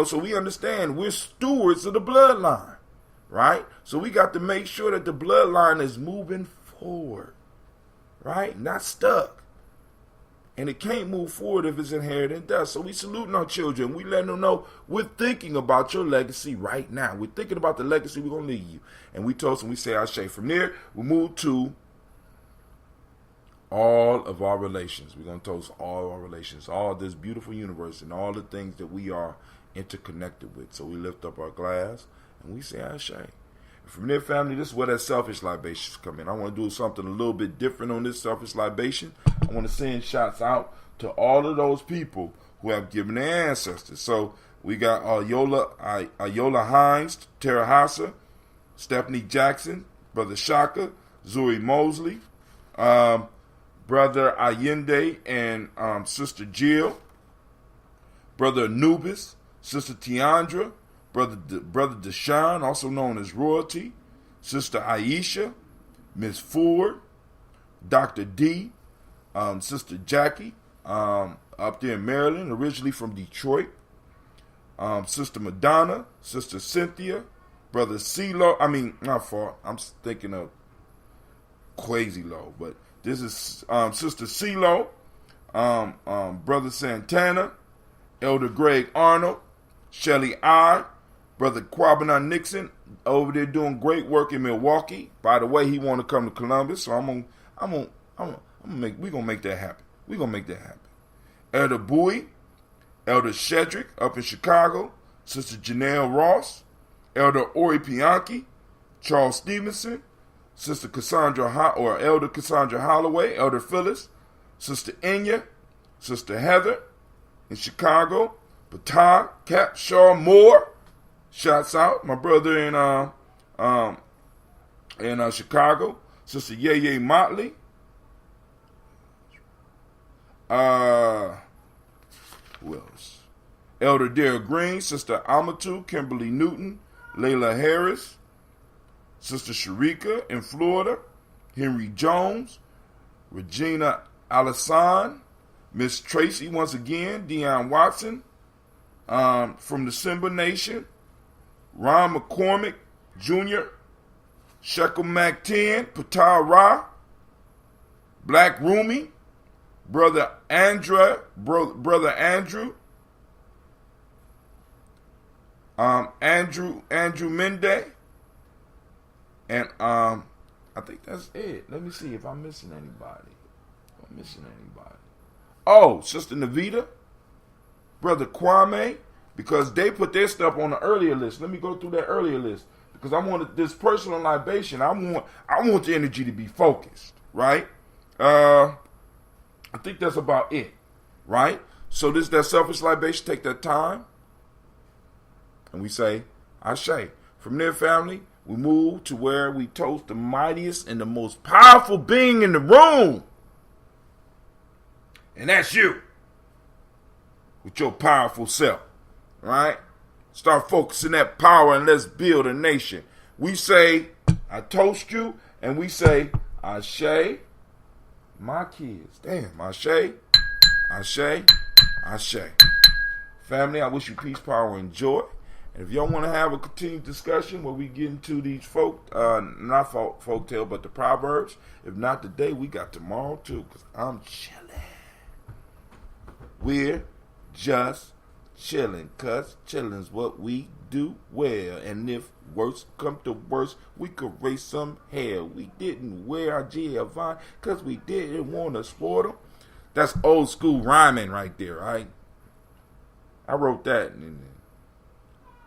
Speaker 1: So we understand we're stewards of the bloodline, right? So we got to make sure that the bloodline is moving forward, right? Not stuck. And it can't move forward if it's inherited dust. So we saluting our children. We letting them know we're thinking about your legacy right now. We're thinking about the legacy we're going to leave you. And we toast and we say Ashe. From there, we move to all of our relations. We're going to toast all our relations, all this beautiful universe, and all the things that we are interconnected with. So we lift up our glass and we say Ashe. From there, family, this is where that selfish libations come in. I want to do something a little bit different on this selfish libation. I want to send shots out to all of those people who have given their ancestors. So we got Ayola Hines, Terahasa, Stephanie Jackson, Brother Shaka, Zuri Mosley, Brother Allende and Sister Jill, Brother Anubis, Sister Tiandra, Brother Deshaun, also known as Royalty, Sister Aisha, Miss Ford, Dr. D, Sister Jackie, up there in Maryland, originally from Detroit, Sister Madonna, Sister Cynthia, Brother CeeLo, not fault, I'm thinking of Crazy Low, but this is Sister CeeLo, Brother Santana, Elder Greg Arnold, Shelly I, Brother Kwabena Nixon, over there doing great work in Milwaukee. By the way, he want to come to Columbus, so I'm We're gonna make that happen. We're gonna make that happen. Elder Bowie, Elder Shedrick up in Chicago, Sister Janelle Ross, Elder Ori Pianki, Charles Stevenson, Sister Elder Cassandra Holloway, Elder Phyllis, Sister Enya, Sister Heather in Chicago, Patah, Cap, Shaw, Moore. Shouts out, my brother in Chicago, Sister Yeye Motley. Who else? Elder Dare Green, Sister Amatu, Kimberly Newton, Layla Harris, Sister Sharika in Florida, Henry Jones, Regina Alassane, Miss Tracy once again, Deion Watson, from the Simba Nation, Ron McCormick Jr., Shekel Mac 10, Patah Ra, Black Rumi, Brother Andrew, Andrew Mende, and I think that's it. Let me see if I'm missing anybody. Oh, Sister Navita, Brother Kwame, because they put their stuff on the earlier list. Let me go through that earlier list because I wanted this personal libation. I want the energy to be focused, right? I think that's about it, right? So that selfish libation, take that time, and we say, Ashe. From there, family, we move to where we toast the mightiest and the most powerful being in the room. And that's you. With your powerful self, right? Start focusing that power and let's build a nation. We say, I toast you, and we say, Ashe, my kids. Damn, Ashe, Ashe, Ashe. Family, I wish you peace, power, and joy. And if y'all want to have a continued discussion where we get into these not folk tale, but the Proverbs, if not today, we got tomorrow too, because I'm chilling. We're just chilling, cuz chilling's what we do well. And if worse come to worse, we could raise some hell. We didn't wear our Giovanni because we didn't want to sport them. That's old school rhyming right there, right? I wrote that.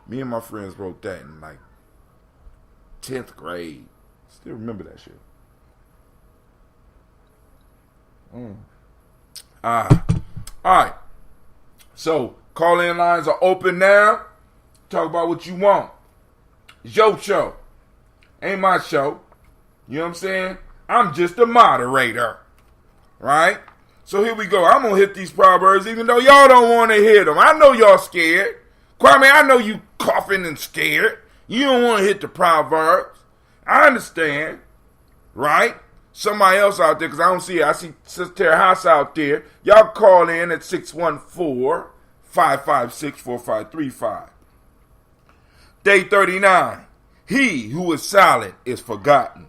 Speaker 1: Me and my friends wrote that in like 10th grade. Still remember that shit. All right. So, call-in lines are open now. Talk about what you want. It's your show. Ain't my show. You know what I'm saying? I'm just a moderator. Right? So here we go. I'm going to hit these Proverbs even though y'all don't want to hear them. I know y'all scared. Kwame, I know you coughing and scared. You don't want to hit the Proverbs. I understand. Right? Somebody else out there, because I don't see it. I see Sister Terry House out there. Y'all call in at 614-556-4535. Day 39. He who is silent is forgotten.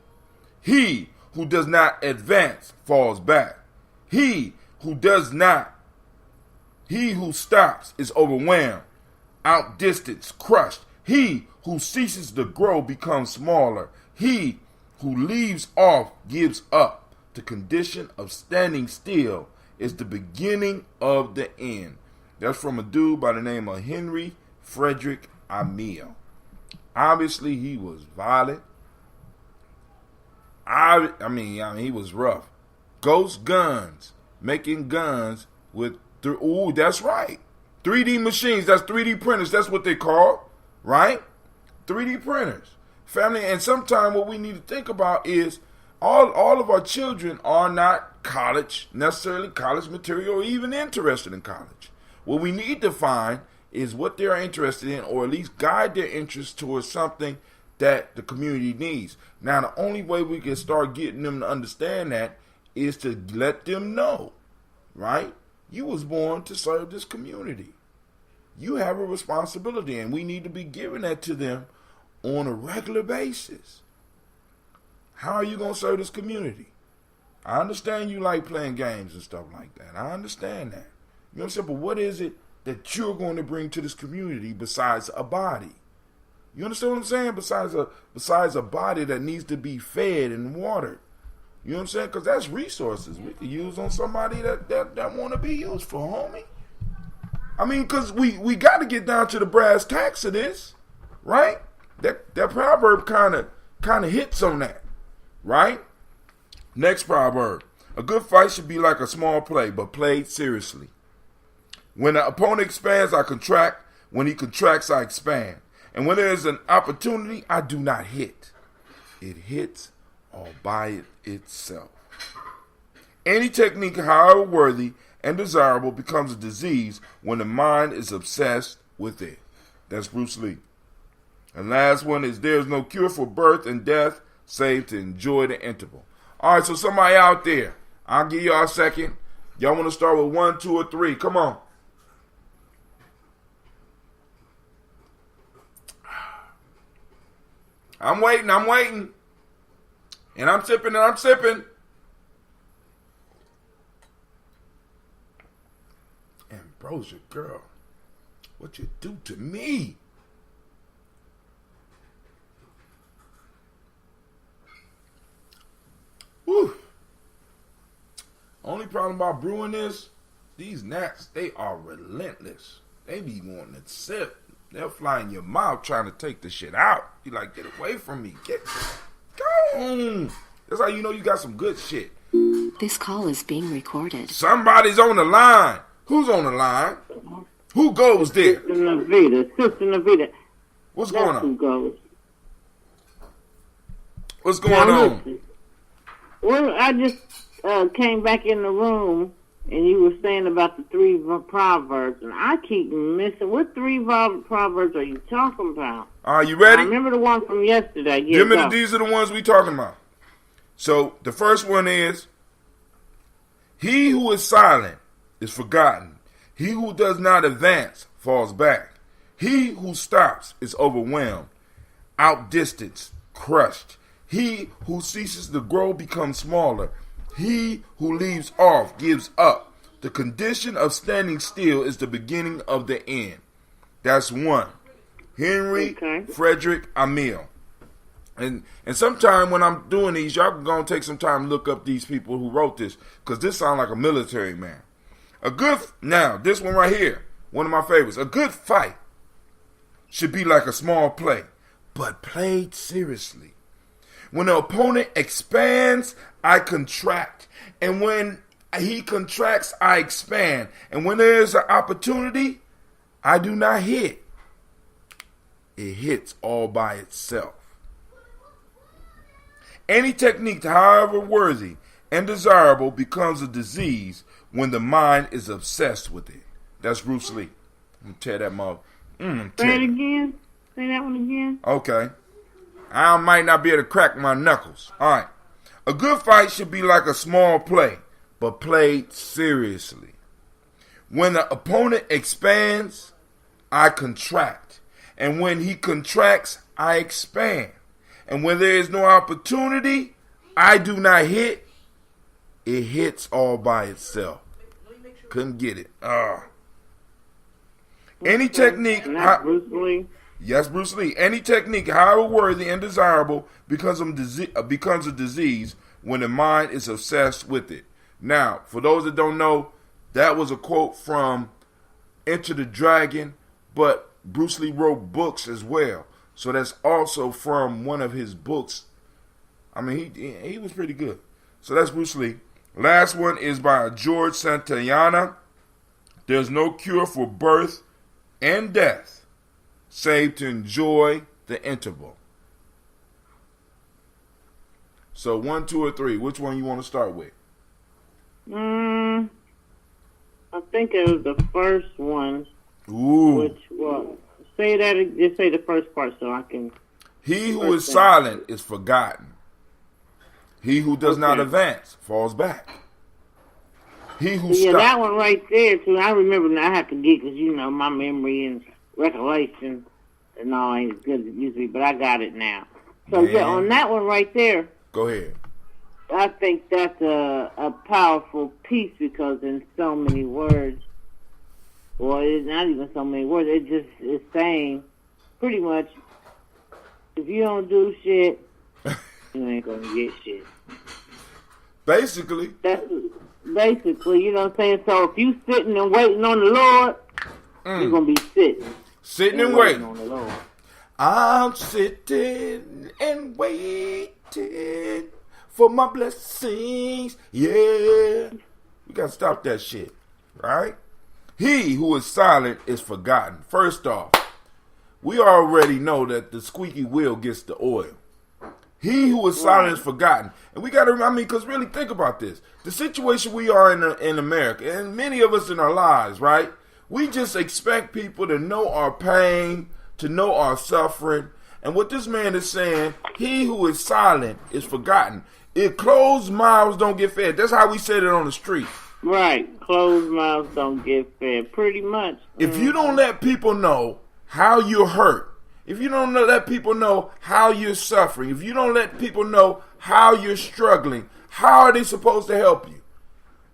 Speaker 1: He who does not advance falls back. He who stops is overwhelmed, outdistanced, crushed. He who ceases to grow becomes smaller. He who leaves off gives up. The condition of standing still is the beginning of the end. That's from a dude by the name of Henry Frederick Amiel. Obviously, he was violent. I mean, he was rough. Ghost guns, making guns with, that's right. 3D machines, that's 3D printers, that's what they call, right? 3D printers. Family, and sometimes what we need to think about is all of our children are not necessarily college material or even interested in college. What we need to find is what they're interested in, or at least guide their interest towards something that the community needs. Now, the only way we can start getting them to understand that is to let them know, right? You was born to serve this community. You have a responsibility, and we need to be giving that to them on a regular basis. How are you going to serve this community? I understand you like playing games and stuff like that. I understand that. You know what I'm saying? But what is it that you're going to bring to this community besides a body? You understand what I'm saying? Besides a body that needs to be fed and watered. You know what I'm saying? Because that's resources we could use on somebody that want to be used for, homie. I mean, because we got to get down to the brass tacks of this, right? That proverb kind of hits on that, right? Next proverb. A good fight should be like a small play, but played seriously. When the opponent expands, I contract. When he contracts, I expand. And when there is an opportunity, I do not hit. It hits all by itself. Any technique, however worthy and desirable, becomes a disease when the mind is obsessed with it. That's Bruce Lee. And last one is there is no cure for birth and death save to enjoy the interval. All right, so somebody out there, I'll give y'all a second. Y'all want to start with 1, 2, or 3? Come on. I'm waiting. And I'm sipping. Ambrosia, girl, what you do to me? Whew. Only problem about brewing this, these gnats, they are relentless. They be wanting to sip. They'll fly in your mouth trying to take the shit out. You like, get away from me. Go on. That's how you know you got some good shit.
Speaker 5: This call is being recorded.
Speaker 1: Somebody's on the line. Who's on the line? Who goes there?
Speaker 6: Sister Navita.
Speaker 1: What's going on?
Speaker 6: Who goes.
Speaker 1: What's going on?
Speaker 6: Listen. Well, I just came back in the room, and you were saying about the 3 proverbs, and I keep missing. What 3 proverbs are you talking about?
Speaker 1: Are you ready?
Speaker 6: I remember the one from yesterday. Yeah,
Speaker 1: These are the ones we talking about. So the first one is, he who is silent is forgotten. He who does not advance falls back. He who stops is overwhelmed, outdistanced, crushed. He who ceases to grow becomes smaller. He who leaves off gives up. The condition of standing still is the beginning of the end. That's one. Henry Frederick Emil. And sometime when I'm doing these, y'all can go and take some time to look up these people who wrote this, because this sounds like a military man. Now, this one right here, one of my favorites. A good fight should be like a small play, but played seriously. When the opponent expands, I contract. And when he contracts, I expand. And when there is an opportunity, I do not hit. It hits all by itself. Any technique, however worthy and desirable, becomes a disease when the mind is obsessed with it. That's Bruce Lee. I'm going to tear that mother.
Speaker 6: Say it again. Say that one again.
Speaker 1: Okay. I might not be able to crack my knuckles. All right. A good fight should be like a small play, but played seriously. When the opponent expands, I contract. And when he contracts, I expand. And when there is no opportunity, I do not hit. It hits all by itself. Couldn't get it. Any technique.
Speaker 6: Bruce Lee.
Speaker 1: Yes, Bruce Lee. Any technique, however worthy and desirable, becomes a disease when the mind is obsessed with it. Now, for those that don't know, that was a quote from Enter the Dragon, but Bruce Lee wrote books as well. So that's also from one of his books. I mean, he was pretty good. So that's Bruce Lee. Last one is by George Santayana. There's no cure for birth and death, save to enjoy the interval. So 1, 2, or 3. Which one you want to start with?
Speaker 6: I think it was the first one.
Speaker 1: Ooh.
Speaker 6: Which was, say that. Just say the first part so I can.
Speaker 1: He who is silent is forgotten. He who does not advance falls back. He who stops.
Speaker 6: That one right there too. I remember now. I have to get because my memory and recollection and all ain't as good as it used to be. But I got it now. So on that one right there.
Speaker 1: Go ahead.
Speaker 6: I think that's a powerful piece because in so many words, well, it's not even so many words. It just is saying pretty much, if you don't do shit, you ain't gonna get shit.
Speaker 1: Basically.
Speaker 6: That's basically, you know what I'm saying? So if you sitting and waiting on the Lord, you're going to be sitting.
Speaker 1: Sitting and waiting.
Speaker 6: On the Lord.
Speaker 1: I'm sitting and waiting for my blessings. Yeah. We got to stop that shit. Right? He who is silent is forgotten. First off, we already know that the squeaky wheel gets the oil. He who is silent is forgotten. And we got to, because really think about this. The situation we are in America, and many of us in our lives, right? We just expect people to know our pain, to know our suffering. And what this man is saying, he who is silent is forgotten. If closed mouths don't get fed. That's how we said it on the street.
Speaker 6: Right. Closed mouths don't get fed. Pretty much.
Speaker 1: If you don't let people know how you're hurt, if you don't let people know how you're suffering, if you don't let people know how you're struggling, how are they supposed to help you?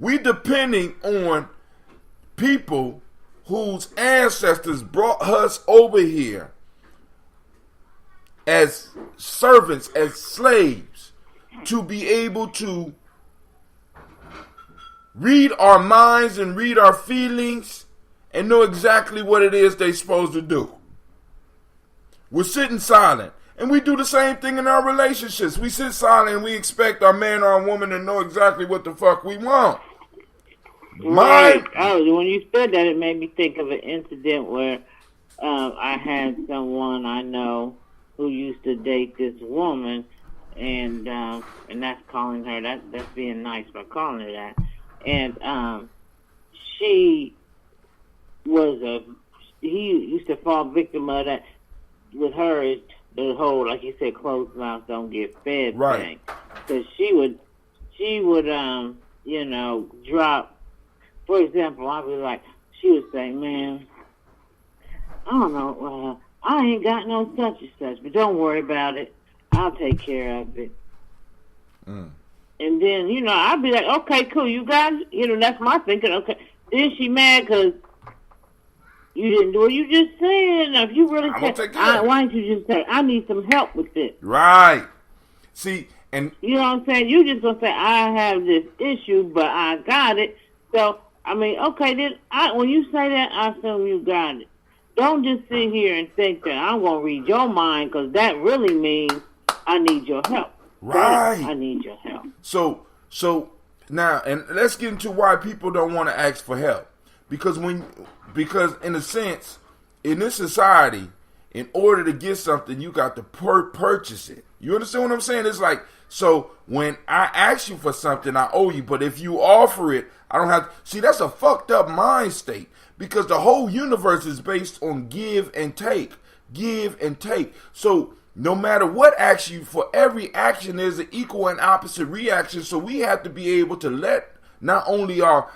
Speaker 1: We're depending on people whose ancestors brought us over here as servants, as slaves, to be able to read our minds and read our feelings and know exactly what it is they're supposed to do. We're sitting silent. And we do the same thing in our relationships. We sit silent and we expect our man or our woman to know exactly what the fuck we want.
Speaker 6: Right. When you said that, it made me think of an incident where I had someone I know who used to date this woman, and that's calling her, that's being nice by calling her that. And he used to fall victim of that. With her, is the whole, like you said, closed mouths don't get fed thing. Because she would, drop. For example, I'd be like, she would say, "Man, I don't know, I ain't got no such and such, but don't worry about it. I'll take care of it." And then, I'd be like, "Okay, cool, you guys," that's my thinking. Okay, then she mad because you didn't do what you just said. Now, if you really said, why didn't you just say, "I need some help with this"? Right.
Speaker 1: See, and
Speaker 6: you know what I'm saying? You just gonna say, "I have this issue, but I got it." So, okay, then when you say that, I assume you got it. Don't just sit here and think that I'm gonna read your mind, because that really means I need your help.
Speaker 1: Right.
Speaker 6: I need your help.
Speaker 1: So now, and let's get into why people don't want to ask for help. Because in a sense, in this society, in order to get something, you got to purchase it. You understand what I'm saying? It's like, so when I ask you for something, I owe you. But if you offer it, I don't have to. See, that's a fucked up mind state. Because the whole universe is based on give and take. Give and take. So no matter what action, for every action, there's an equal and opposite reaction. So we have to be able to let not only our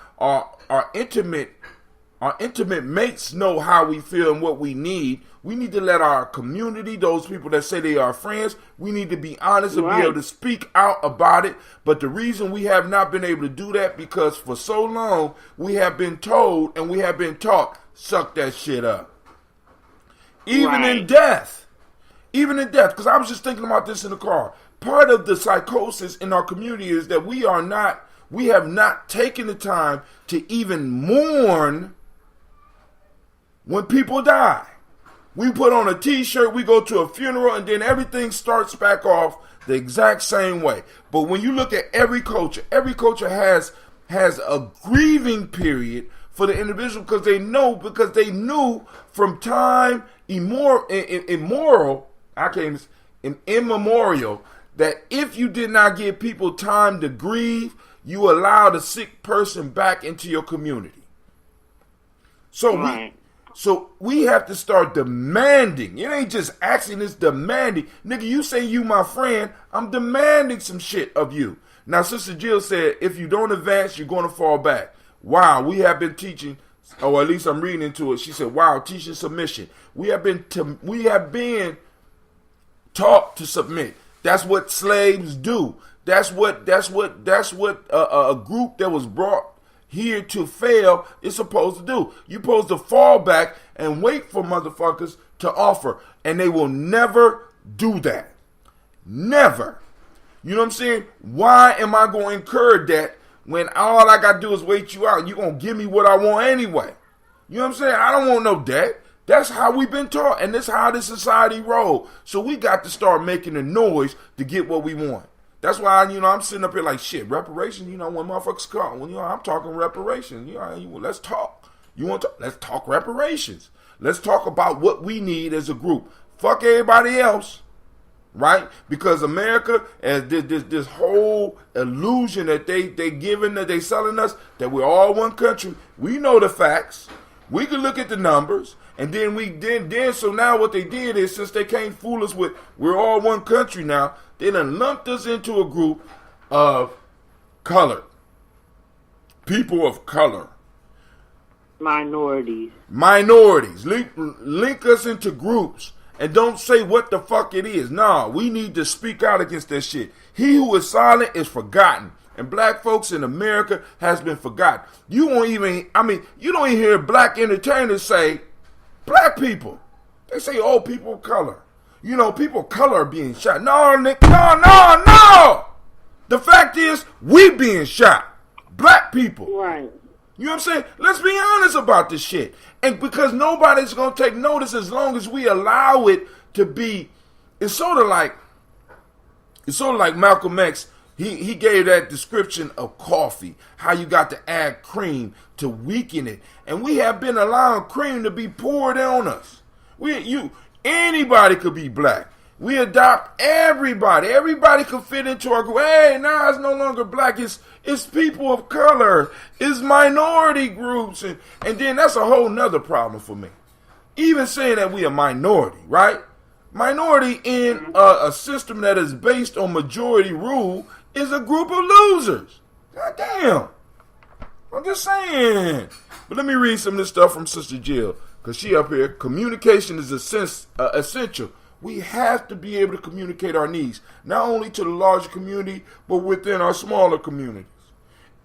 Speaker 1: intimate mates know how we feel and what we need. We need to let our community, those people that say they are friends, we need to be honest and be able to speak out about it. But the reason we have not been able to do that, because for so long we have been told and we have been taught, suck that shit up. Even in death, because I was just thinking about this in the car. Part of the psychosis in our community is that we have not taken the time to even mourn when people die. We put on a t-shirt, we go to a funeral, and then everything starts back off the exact same way. But when you look at every culture has a grieving period for the individual, because they knew from time immemorial that if you did not give people time to grieve, you allow the sick person back into your community. So we have to start demanding. It ain't just asking, it's demanding. Nigga, you say you my friend, I'm demanding some shit of you. Now, Sister Jill said, if you don't advance, you're going to fall back. Wow, we have been teaching, or at least I'm reading into it. She said, wow, teaching submission. We have been taught to submit. That's what slaves do. That's what a group that was brought here to fail is supposed to do. You're supposed to fall back and wait for motherfuckers to offer, and they will never do that. Never. You know what I'm saying? Why am I going to encourage that when all I got to do is wait you out? You're going to give me what I want anyway. You know what I'm saying? I don't want no debt. That's how we've been taught, and that's how this society rolls. So we got to start making a noise to get what we want. That's why, I'm sitting up here like, shit, reparations, when motherfuckers call, I'm talking reparations, let's talk. You want to talk? Let's talk reparations. Let's talk about what we need as a group. Fuck everybody else, right? Because America, as this whole illusion that they selling us, that we're all one country. We know the facts. We can look at the numbers, and then so now what they did is, since they can't fool us with we're all one country now, they done lumped us into a group of color, people of color.
Speaker 6: Minorities.
Speaker 1: Link us into groups and don't say what the fuck it is. Nah, we need to speak out against that shit. He who is silent is forgotten. And black folks in America has been forgotten. You don't even hear black entertainers say black people. They say, oh, people of color. People of color are being shot. No, Nick, no. The fact is, we being shot. Black people.
Speaker 6: Right.
Speaker 1: You know what I'm saying? Let's be honest about this shit. And because nobody's going to take notice as long as we allow it to be. It's sort of like Malcolm X. He gave that description of coffee, how you got to add cream to weaken it. And we have been allowing cream to be poured on us. Anybody could be black. We adopt everybody. Everybody could fit into our group. Hey, now it's no longer black. It's people of color. It's minority groups. And then that's a whole nother problem for me. Even saying that we a minority, right? Minority in a system that is based on majority rule is a group of losers. God damn. I'm just saying. But let me read some of this stuff from Sister Jill, because she up here. Communication is essential. We have to be able to communicate our needs, not only to the larger community, but within our smaller communities.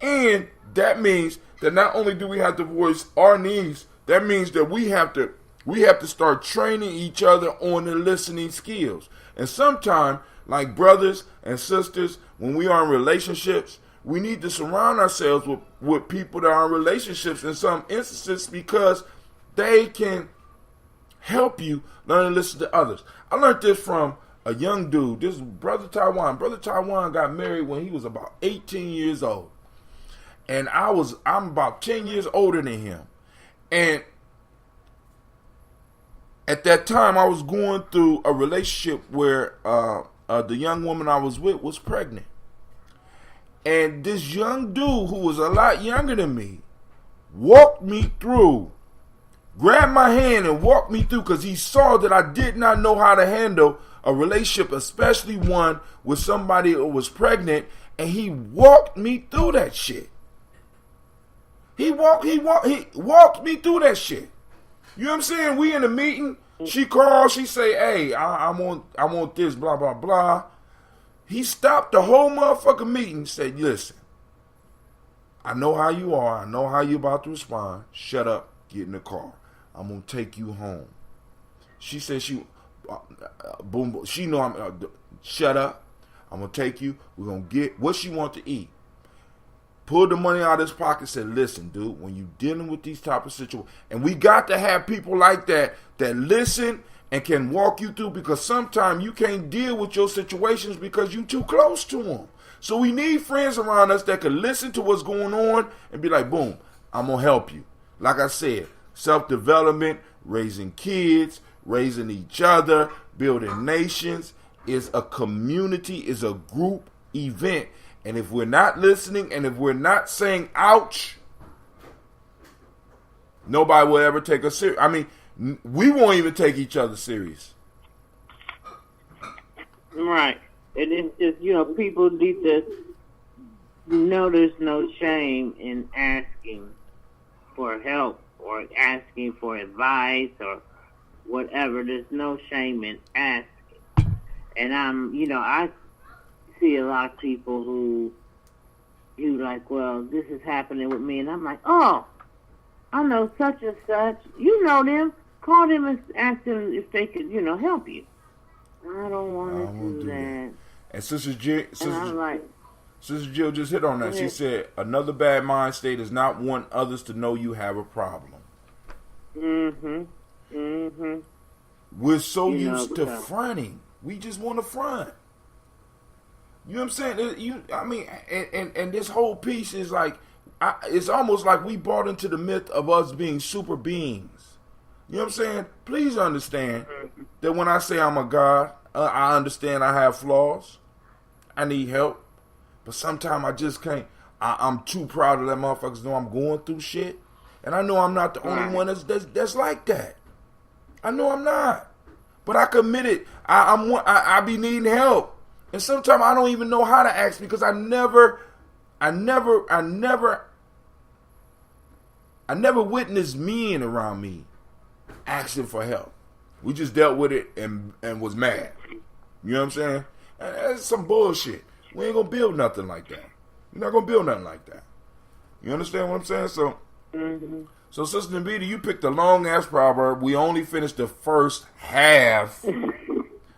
Speaker 1: And that means that not only do we have to voice our needs, that means that we have to start training each other on the listening skills. And sometimes, like brothers and sisters, when we are in relationships, we need to surround ourselves with people that are in relationships in some instances, because they can help you learn to listen to others. I learned this from a young dude. This is Brother Taiwan. Brother Taiwan got married when he was about 18 years old. And I'm about 10 years older than him. And at that time, I was going through a relationship where the young woman I was with was pregnant. And this young dude, who was a lot younger than me, walked me through, grabbed my hand and walked me through, because he saw that I did not know how to handle a relationship, especially one with somebody who was pregnant, and he walked me through that shit. He walked me through that shit. You know what I'm saying? We in a meeting. She called. She say, "Hey, I want this, blah blah blah." He stopped the whole motherfucking meeting. Said, "Listen, I know how you are. I know how you about to respond. Shut up. Get in the car. I'm gonna take you home." She said, boom. She know I'm. Shut up. I'm gonna take you. We're gonna get what she want to eat. Pulled the money out of his pocket, said, "Listen, dude, when you dealing with these type of situations," and we got to have people like that listen and can walk you through, because sometimes you can't deal with your situations because you too close to them. So we need friends around us that can listen to what's going on and be like, boom, I'm going to help you. Like I said, self-development, raising kids, raising each other, building nations is a community, is a group event. And if we're not listening and if we're not saying ouch, nobody will ever take us serious. I mean, we won't even take each other serious.
Speaker 6: Right. And it's just, people need to know there's no shame in asking for help or asking for advice or whatever. There's no shame in asking. And I see a lot of people who like, well, this is happening with me, and I'm like, oh, I know such and such. You know them. Call them and ask them if they could, help you. I don't want to do that.
Speaker 1: And Sister Jill just hit on that. She said, another bad mind state is not want others to know you have a problem. We're so used to fronting. We just want to front. You know what I'm saying? And this whole piece is like, it's almost like we bought into the myth of us being super beings. You know what I'm saying? Please understand that when I say I'm a God, I understand I have flaws. I need help. But sometimes I just can't. I'm too proud to let motherfuckers know I'm going through shit. And I know I'm not the only one that's like that. I know I'm not. But I commit it. I be needing help. And sometimes I don't even know how to ask because I never witnessed men around me asking for help. We just dealt with it and was mad. You know what I'm saying? And that's some bullshit. We ain't gonna build nothing like that. We're not gonna build nothing like that. You understand what I'm saying? So, so Sister Nabita, you picked a long ass proverb. We only finished the first half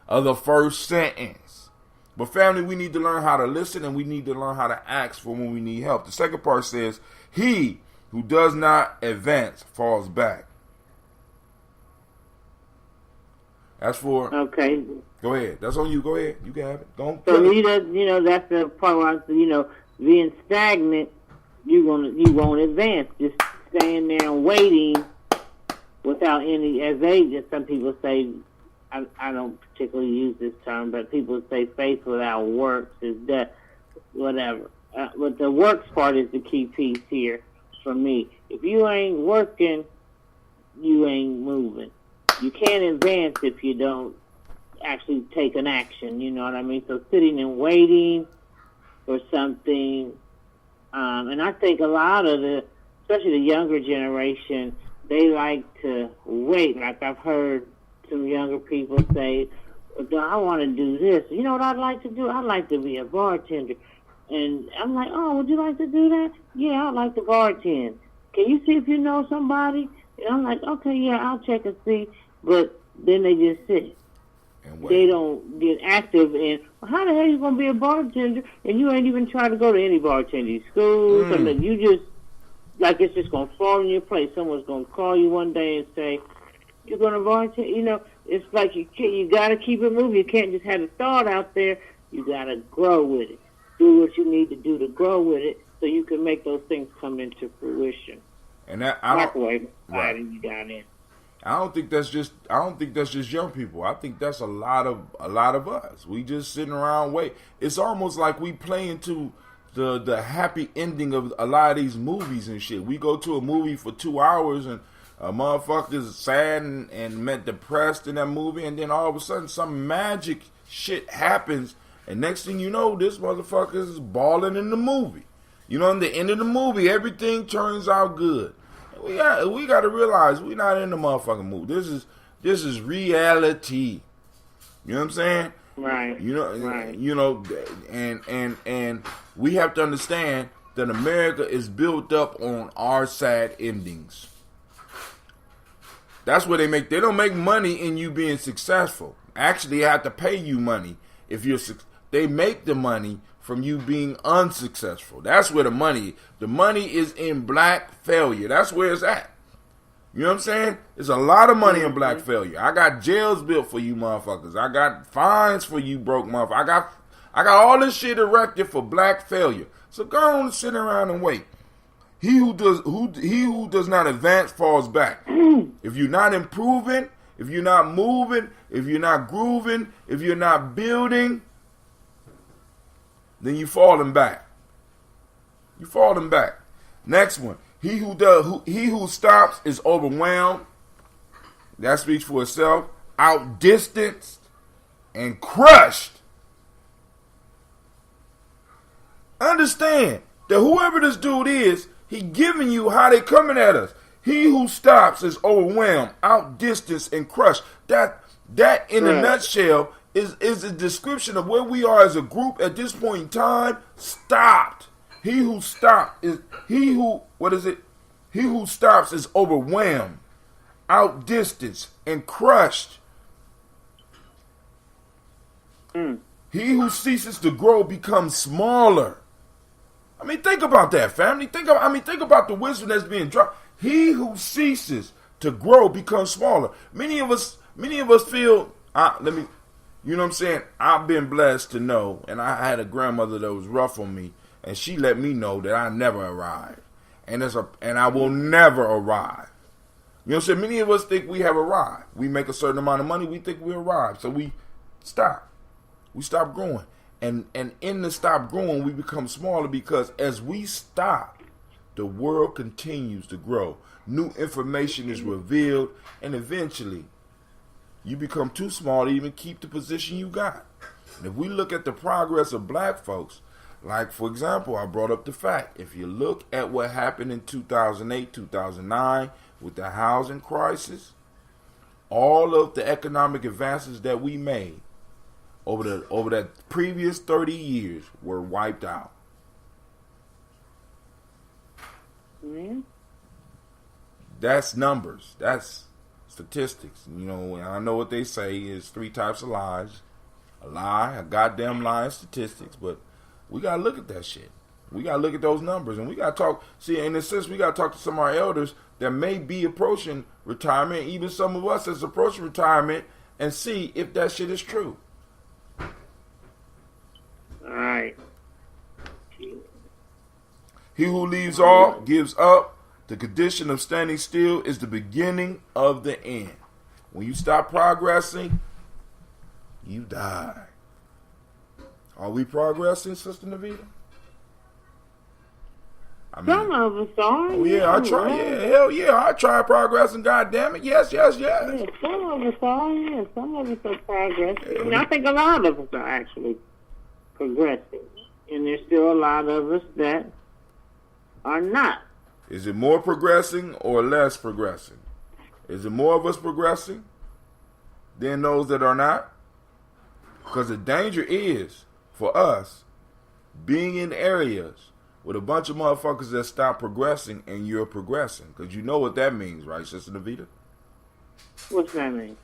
Speaker 1: of the first sentence. But family, we need to learn how to listen and we need to learn how to ask for when we need help. The second part says, he who does not advance falls back. That's for...
Speaker 6: Okay.
Speaker 1: Go ahead. That's on you. Go ahead. You can have it. Go on.
Speaker 6: So that's the part where I said, being stagnant, you won't advance. Just staying there and waiting without any, as some people say, I don't particularly use this term, but people say faith without works is death, whatever. But the works part is the key piece here for me. If you ain't working, you ain't moving. You can't advance if you don't actually take an action, you know what I mean? So sitting and waiting for something, and I think a lot of especially the younger generation, they like to wait. Like I've heard some younger people say, I want to do this. You know what I'd like to do? I'd like to be a bartender. And I'm like, oh, would you like to do that? Yeah, I'd like to bartend. Can you see if you know somebody? And I'm like, okay, yeah, I'll check and see. But then they just sit. They don't get active in, how the hell you going to be a bartender and you ain't even trying to go to any bartending school? Something you just, like it's just going to fall in your place. Someone's going to call you one day and say, you're going to bartend? It's like you got to keep it moving. You can't just have a thought out there. You got to grow with it. Do what you need to do to grow with it so you can make those things come into fruition.
Speaker 1: And that
Speaker 6: you got in.
Speaker 1: I don't think that's just young people. I think that's a lot of us. We just sitting around wait. It's almost like we play into the happy ending of a lot of these movies and shit. We go to a movie for 2 hours and a motherfucker's sad and depressed in that movie, and then all of a sudden some magic shit happens, and next thing you know, this motherfucker is balling in the movie. In the end of the movie, everything turns out good. We got to realize we're not in the motherfucking movie. This is reality. You know what I'm saying?
Speaker 6: Right.
Speaker 1: Right. And we have to understand that America is built up on our sad endings. That's where they don't make money in you being successful. Actually, they have to pay you money if they make the money from you being unsuccessful. That's where the money is in black failure. That's where it's at. You know what I'm saying? There's a lot of money in black failure. I got jails built for you motherfuckers. I got fines for you broke motherfuckers. I got all this shit erected for black failure. So go on and sit around and wait. He who does not advance falls back. If you're not improving, if you're not moving, if you're not grooving, if you're not building, then you falling back. You falling back. Next one. He who stops is overwhelmed. That speaks for itself. Outdistanced and crushed. Understand that whoever this dude is, he giving you how they coming at us. He who stops is overwhelmed, outdistanced, and crushed. That in a nutshell is a description of where we are as a group at this point in time. Stopped. He who stops is overwhelmed, outdistanced, and crushed. And He who ceases to grow becomes smaller. I mean, think about that, family. Think about the wisdom that's being dropped. He who ceases to grow becomes smaller. Many of us feel. You know what I'm saying? I've been blessed to know, and I had a grandmother that was rough on me, and she let me know that I never arrived, and I will never arrive. You know what I'm saying? Many of us think we have arrived. We make a certain amount of money, we think we arrived, so we stop. We stop growing, and in the stop growing, we become smaller because as we stop, the world continues to grow. New information is revealed, and eventually, you become too small to even keep the position you got. And if we look at the progress of black folks, like, for example, I brought up the fact, if you look at what happened in 2008, 2009 with the housing crisis, all of the economic advances that we made over that previous 30 years were wiped out.
Speaker 6: Yeah.
Speaker 1: That's numbers. That's statistics. You know, I know what they say is 3 types of lies. A lie, a goddamn lie, and statistics. But we got to look at that shit. We got to look at those numbers. And we got to talk. See, in a sense, we got to talk to some of our elders that may be approaching retirement, even some of us that's approaching retirement, and see if that shit is true.
Speaker 6: All right.
Speaker 1: He who leaves all gives up. The condition of standing still is the beginning of the end. When you stop progressing, you die. Are we progressing, Sister Navita?
Speaker 6: Some of us are.
Speaker 1: Oh, yeah, I try. Yeah, hell yeah, I try progressing. God damn it, yes.
Speaker 6: Yeah, some of us are. Yeah, some of us are progressing. And I think a lot of us are actually progressing, and there's still a lot of us that are not.
Speaker 1: Is it more progressing or less progressing? Is it more of us progressing than those that are not? Because the danger is for us being in areas with a bunch of motherfuckers that stop progressing and you're progressing. Because you know what that means, right, Sister Navita?
Speaker 6: What's that mean?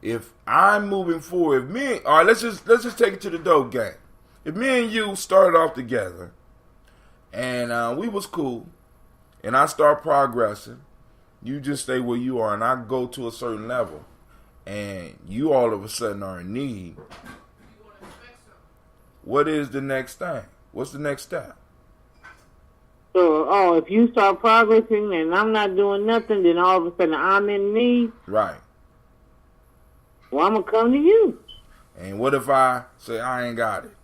Speaker 1: If I'm moving forward, all right, let's just take it to the dope game. If me and you started off together, and we was cool, and I start progressing, you just stay where you are, and I go to a certain level, and you all of a sudden are in need. What is the next thing? What's the next step?
Speaker 6: So, if you start progressing and I'm not doing nothing, then all of a sudden I'm in need.
Speaker 1: Right.
Speaker 6: Well, I'm going to come to you.
Speaker 1: And what if I say I ain't got it?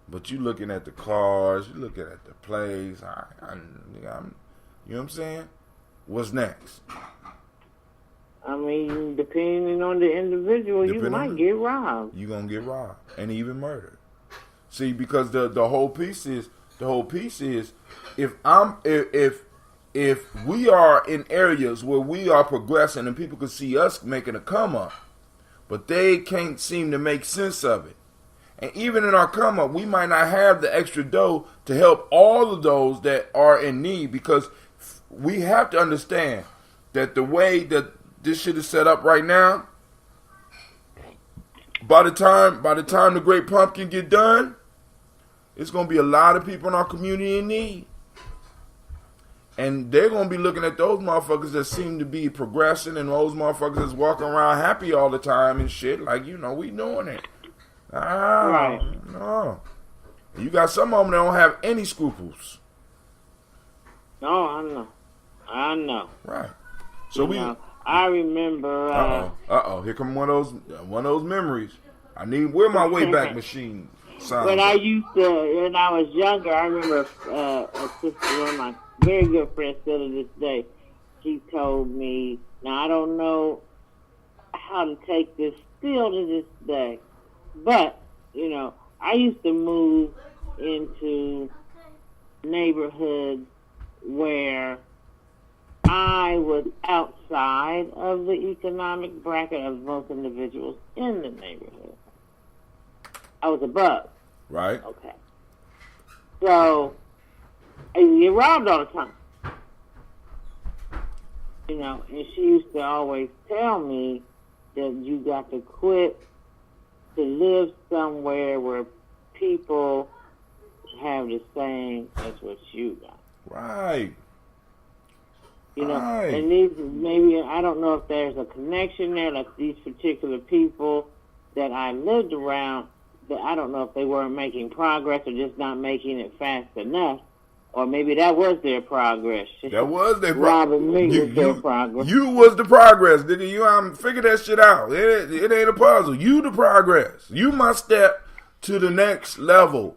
Speaker 1: But you looking at the cars, you looking at the place. You know what I'm saying? What's next?
Speaker 6: I mean, depending on the individual, you might get robbed. You're
Speaker 1: going to get robbed and even murdered. See, because the whole piece is if we are in areas where we are progressing and people can see us making a come up, but they can't seem to make sense of it. And even in our come up, we might not have the extra dough to help all of those that are in need, because we have to understand that the way that this shit is set up right now, by the time the Great Pumpkin get done, it's going to be a lot of people in our community in need. And they're going to be looking at those motherfuckers that seem to be progressing and those motherfuckers that's walking around happy all the time and shit. Like, you know, we doing it.
Speaker 6: Right.
Speaker 1: No. You got some of them that don't have any scruples.
Speaker 6: No, I know.
Speaker 1: Right. So
Speaker 6: I remember.
Speaker 1: Here come one of those memories. Where my Wayback Machine sounds.
Speaker 6: When I was younger, I remember a sister, one of my very good friends still to this day, she told me, now I don't know how to take this still to this day, but, you know, I used to move into neighborhoods where I was outside of the economic bracket of most individuals in the neighborhood. I was above.
Speaker 1: Right.
Speaker 6: Okay. So, I used to get robbed all the time. You know, and she used to always tell me that you got to quit to live somewhere where people have the same as what you got.
Speaker 1: Right.
Speaker 6: You know,
Speaker 1: Right.
Speaker 6: and these maybe I don't know if there's a connection there. Like these particular people that I lived around, that I don't know if they weren't making progress or just not making it fast enough, or maybe that was their progress.
Speaker 1: That was their
Speaker 6: Robbing me with their progress.
Speaker 1: You was the progress, nigga. You figure that shit out. It ain't a puzzle. You the progress. You my step to the next level.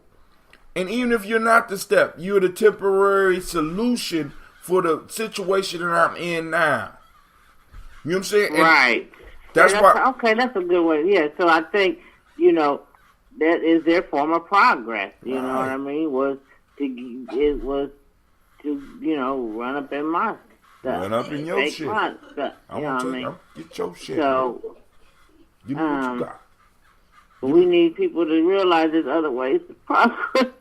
Speaker 1: And even if you're not the step, you're the temporary solution for the situation that I'm in now. You know what I'm saying? And
Speaker 6: right.
Speaker 1: That's why.
Speaker 6: Okay, that's a good way. Yeah. So I think that is their form of progress. You know what I mean? It was to run up in my stuff.
Speaker 1: Run up in your
Speaker 6: take
Speaker 1: shit.
Speaker 6: My stuff, you know what I mean?
Speaker 1: Get your shit.
Speaker 6: So,
Speaker 1: give me what you got.
Speaker 6: But we need people to realize there's other ways to progress.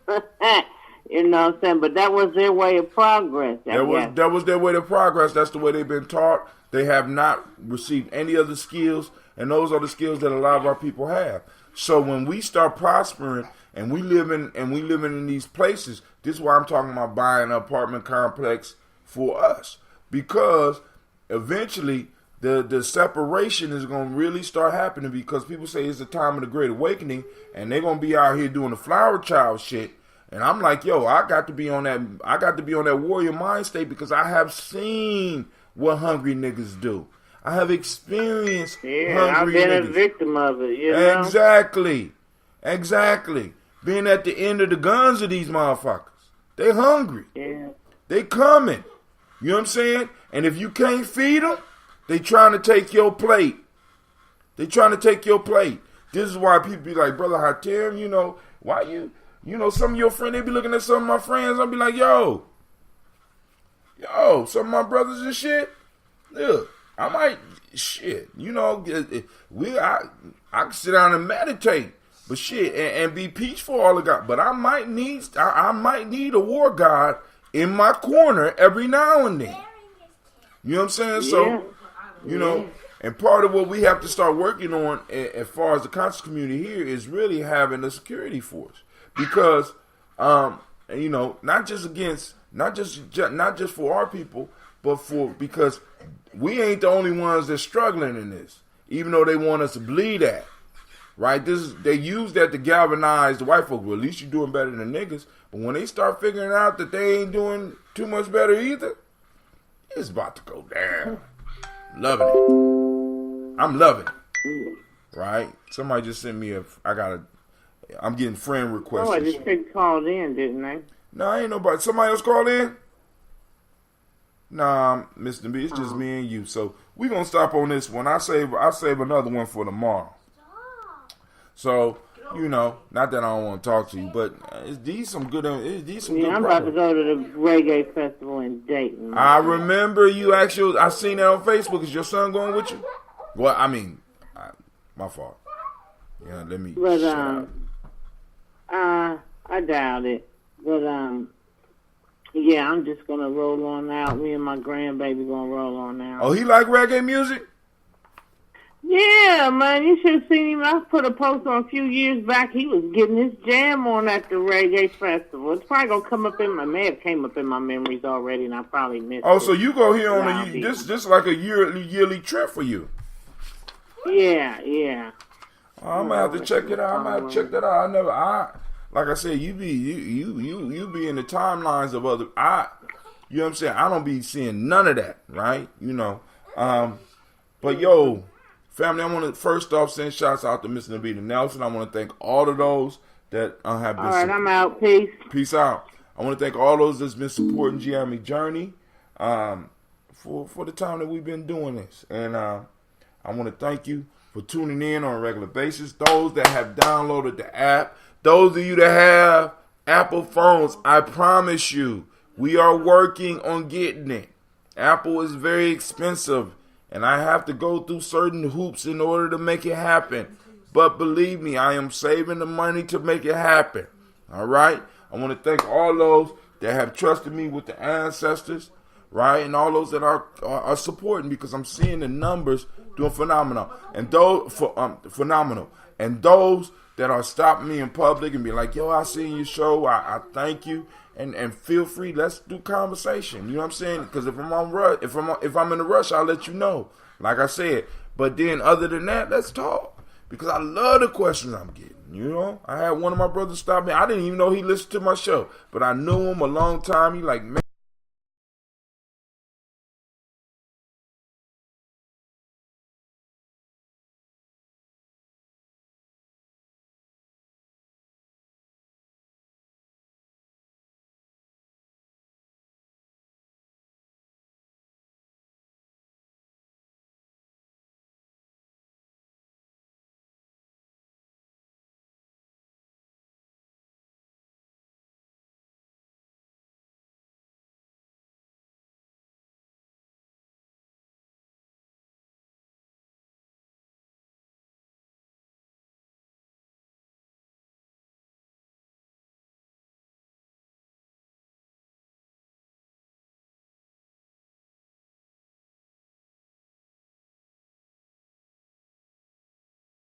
Speaker 6: You know what I'm saying? But that was their way of progress. That
Speaker 1: was their way to progress. That's the way they've been taught. They have not received any other skills, and those are the skills that a lot of our people have. So when we start prospering and we living in these places, this is why I'm talking about buying an apartment complex for us, because eventually the separation is going to really start happening, because people say it's the time of the Great Awakening, and they're going to be out here doing the flower child shit. And I'm like, yo, I got to be on that warrior mind state, because I have seen what hungry niggas do. I have experienced hungry niggas.
Speaker 6: I've been a victim of it, you know?
Speaker 1: Exactly. Being at the end of the guns of these motherfuckers. They hungry.
Speaker 6: Yeah.
Speaker 1: They coming. You know what I'm saying? And if you can't feed them, they trying to take your plate. This is why people be like, brother Hatem, why some of your friends, they be looking at some of my friends, I'll be like, yo, some of my brothers and shit, look, I might, I can sit down and meditate, but shit, and be peaceful all the God, but I might need a war god in my corner every now and then. You know what I'm saying?
Speaker 6: Yeah.
Speaker 1: So, and part of what we have to start working on as far as the conscious community here is really having a security force. Because, not just for our people, but because we ain't the only ones that's struggling in this, even though they want us to believe that, right? They use that to galvanize the white folks. Well, at least you're doing better than niggas. But when they start figuring out that they ain't doing too much better either, it's about to go down. Loving it. I'm loving it. Right? Somebody just sent me I'm getting friend requests.
Speaker 6: Oh, I just called in, didn't they?
Speaker 1: No, ain't nobody. Somebody else called in? Nah, Mr. B, it's just me and you. So we gonna stop on this one. I save another one for tomorrow. So, not that I don't want to talk to you, but these some good.
Speaker 6: Yeah, I'm about to go to the reggae festival in Dayton.
Speaker 1: I remember you actually. I seen that on Facebook. Is your son going with you? Well, I mean, my fault. Yeah, let me.
Speaker 6: But I doubt it. But yeah, I'm just gonna roll on out. Me and my grandbaby gonna roll on out.
Speaker 1: Oh, he like reggae music?
Speaker 6: Yeah, man, you should have seen him. I put a post on a few years back. He was getting his jam on at the reggae festival. It's probably gonna come up may have came up in my memories already, and I probably missed it.
Speaker 1: Oh, so you go here on this like a yearly trip for you?
Speaker 6: Yeah.
Speaker 1: I'm gonna have to check it out. I'm gonna have to check that out. Like I said, you be in the timelines of other. You know what I'm saying? I don't be seeing none of that, right? But yo, family, I want to first off send shouts out to Mr. Nabita Nelson. I want to thank all of those that have been.
Speaker 6: All right, I'm out. Peace.
Speaker 1: Peace out. I want to thank all those that's been supporting Gye-Nyame Journey for the time that we've been doing this, and I want to thank you for tuning in on a regular basis. Those that have downloaded the app, those of you that have Apple phones, I promise you, we are working on getting it. Apple is very expensive, and I have to go through certain hoops in order to make it happen. But believe me, I am saving the money to make it happen. All right? I want to thank all those that have trusted me with the ancestors. right? And all those that are supporting, because I'm seeing the numbers doing phenomenal. And those phenomenal. And those that are stopping me in public and be like, yo, I seen your show, I thank you, and feel free, let's do conversation. You know what I'm saying? Because if I'm in a rush, I'll let you know. Like I said. But then other than that, let's talk. Because I love the questions I'm getting. You know, I had one of my brothers stop me. I didn't even know he listened to my show, but I knew him a long time. He like, man,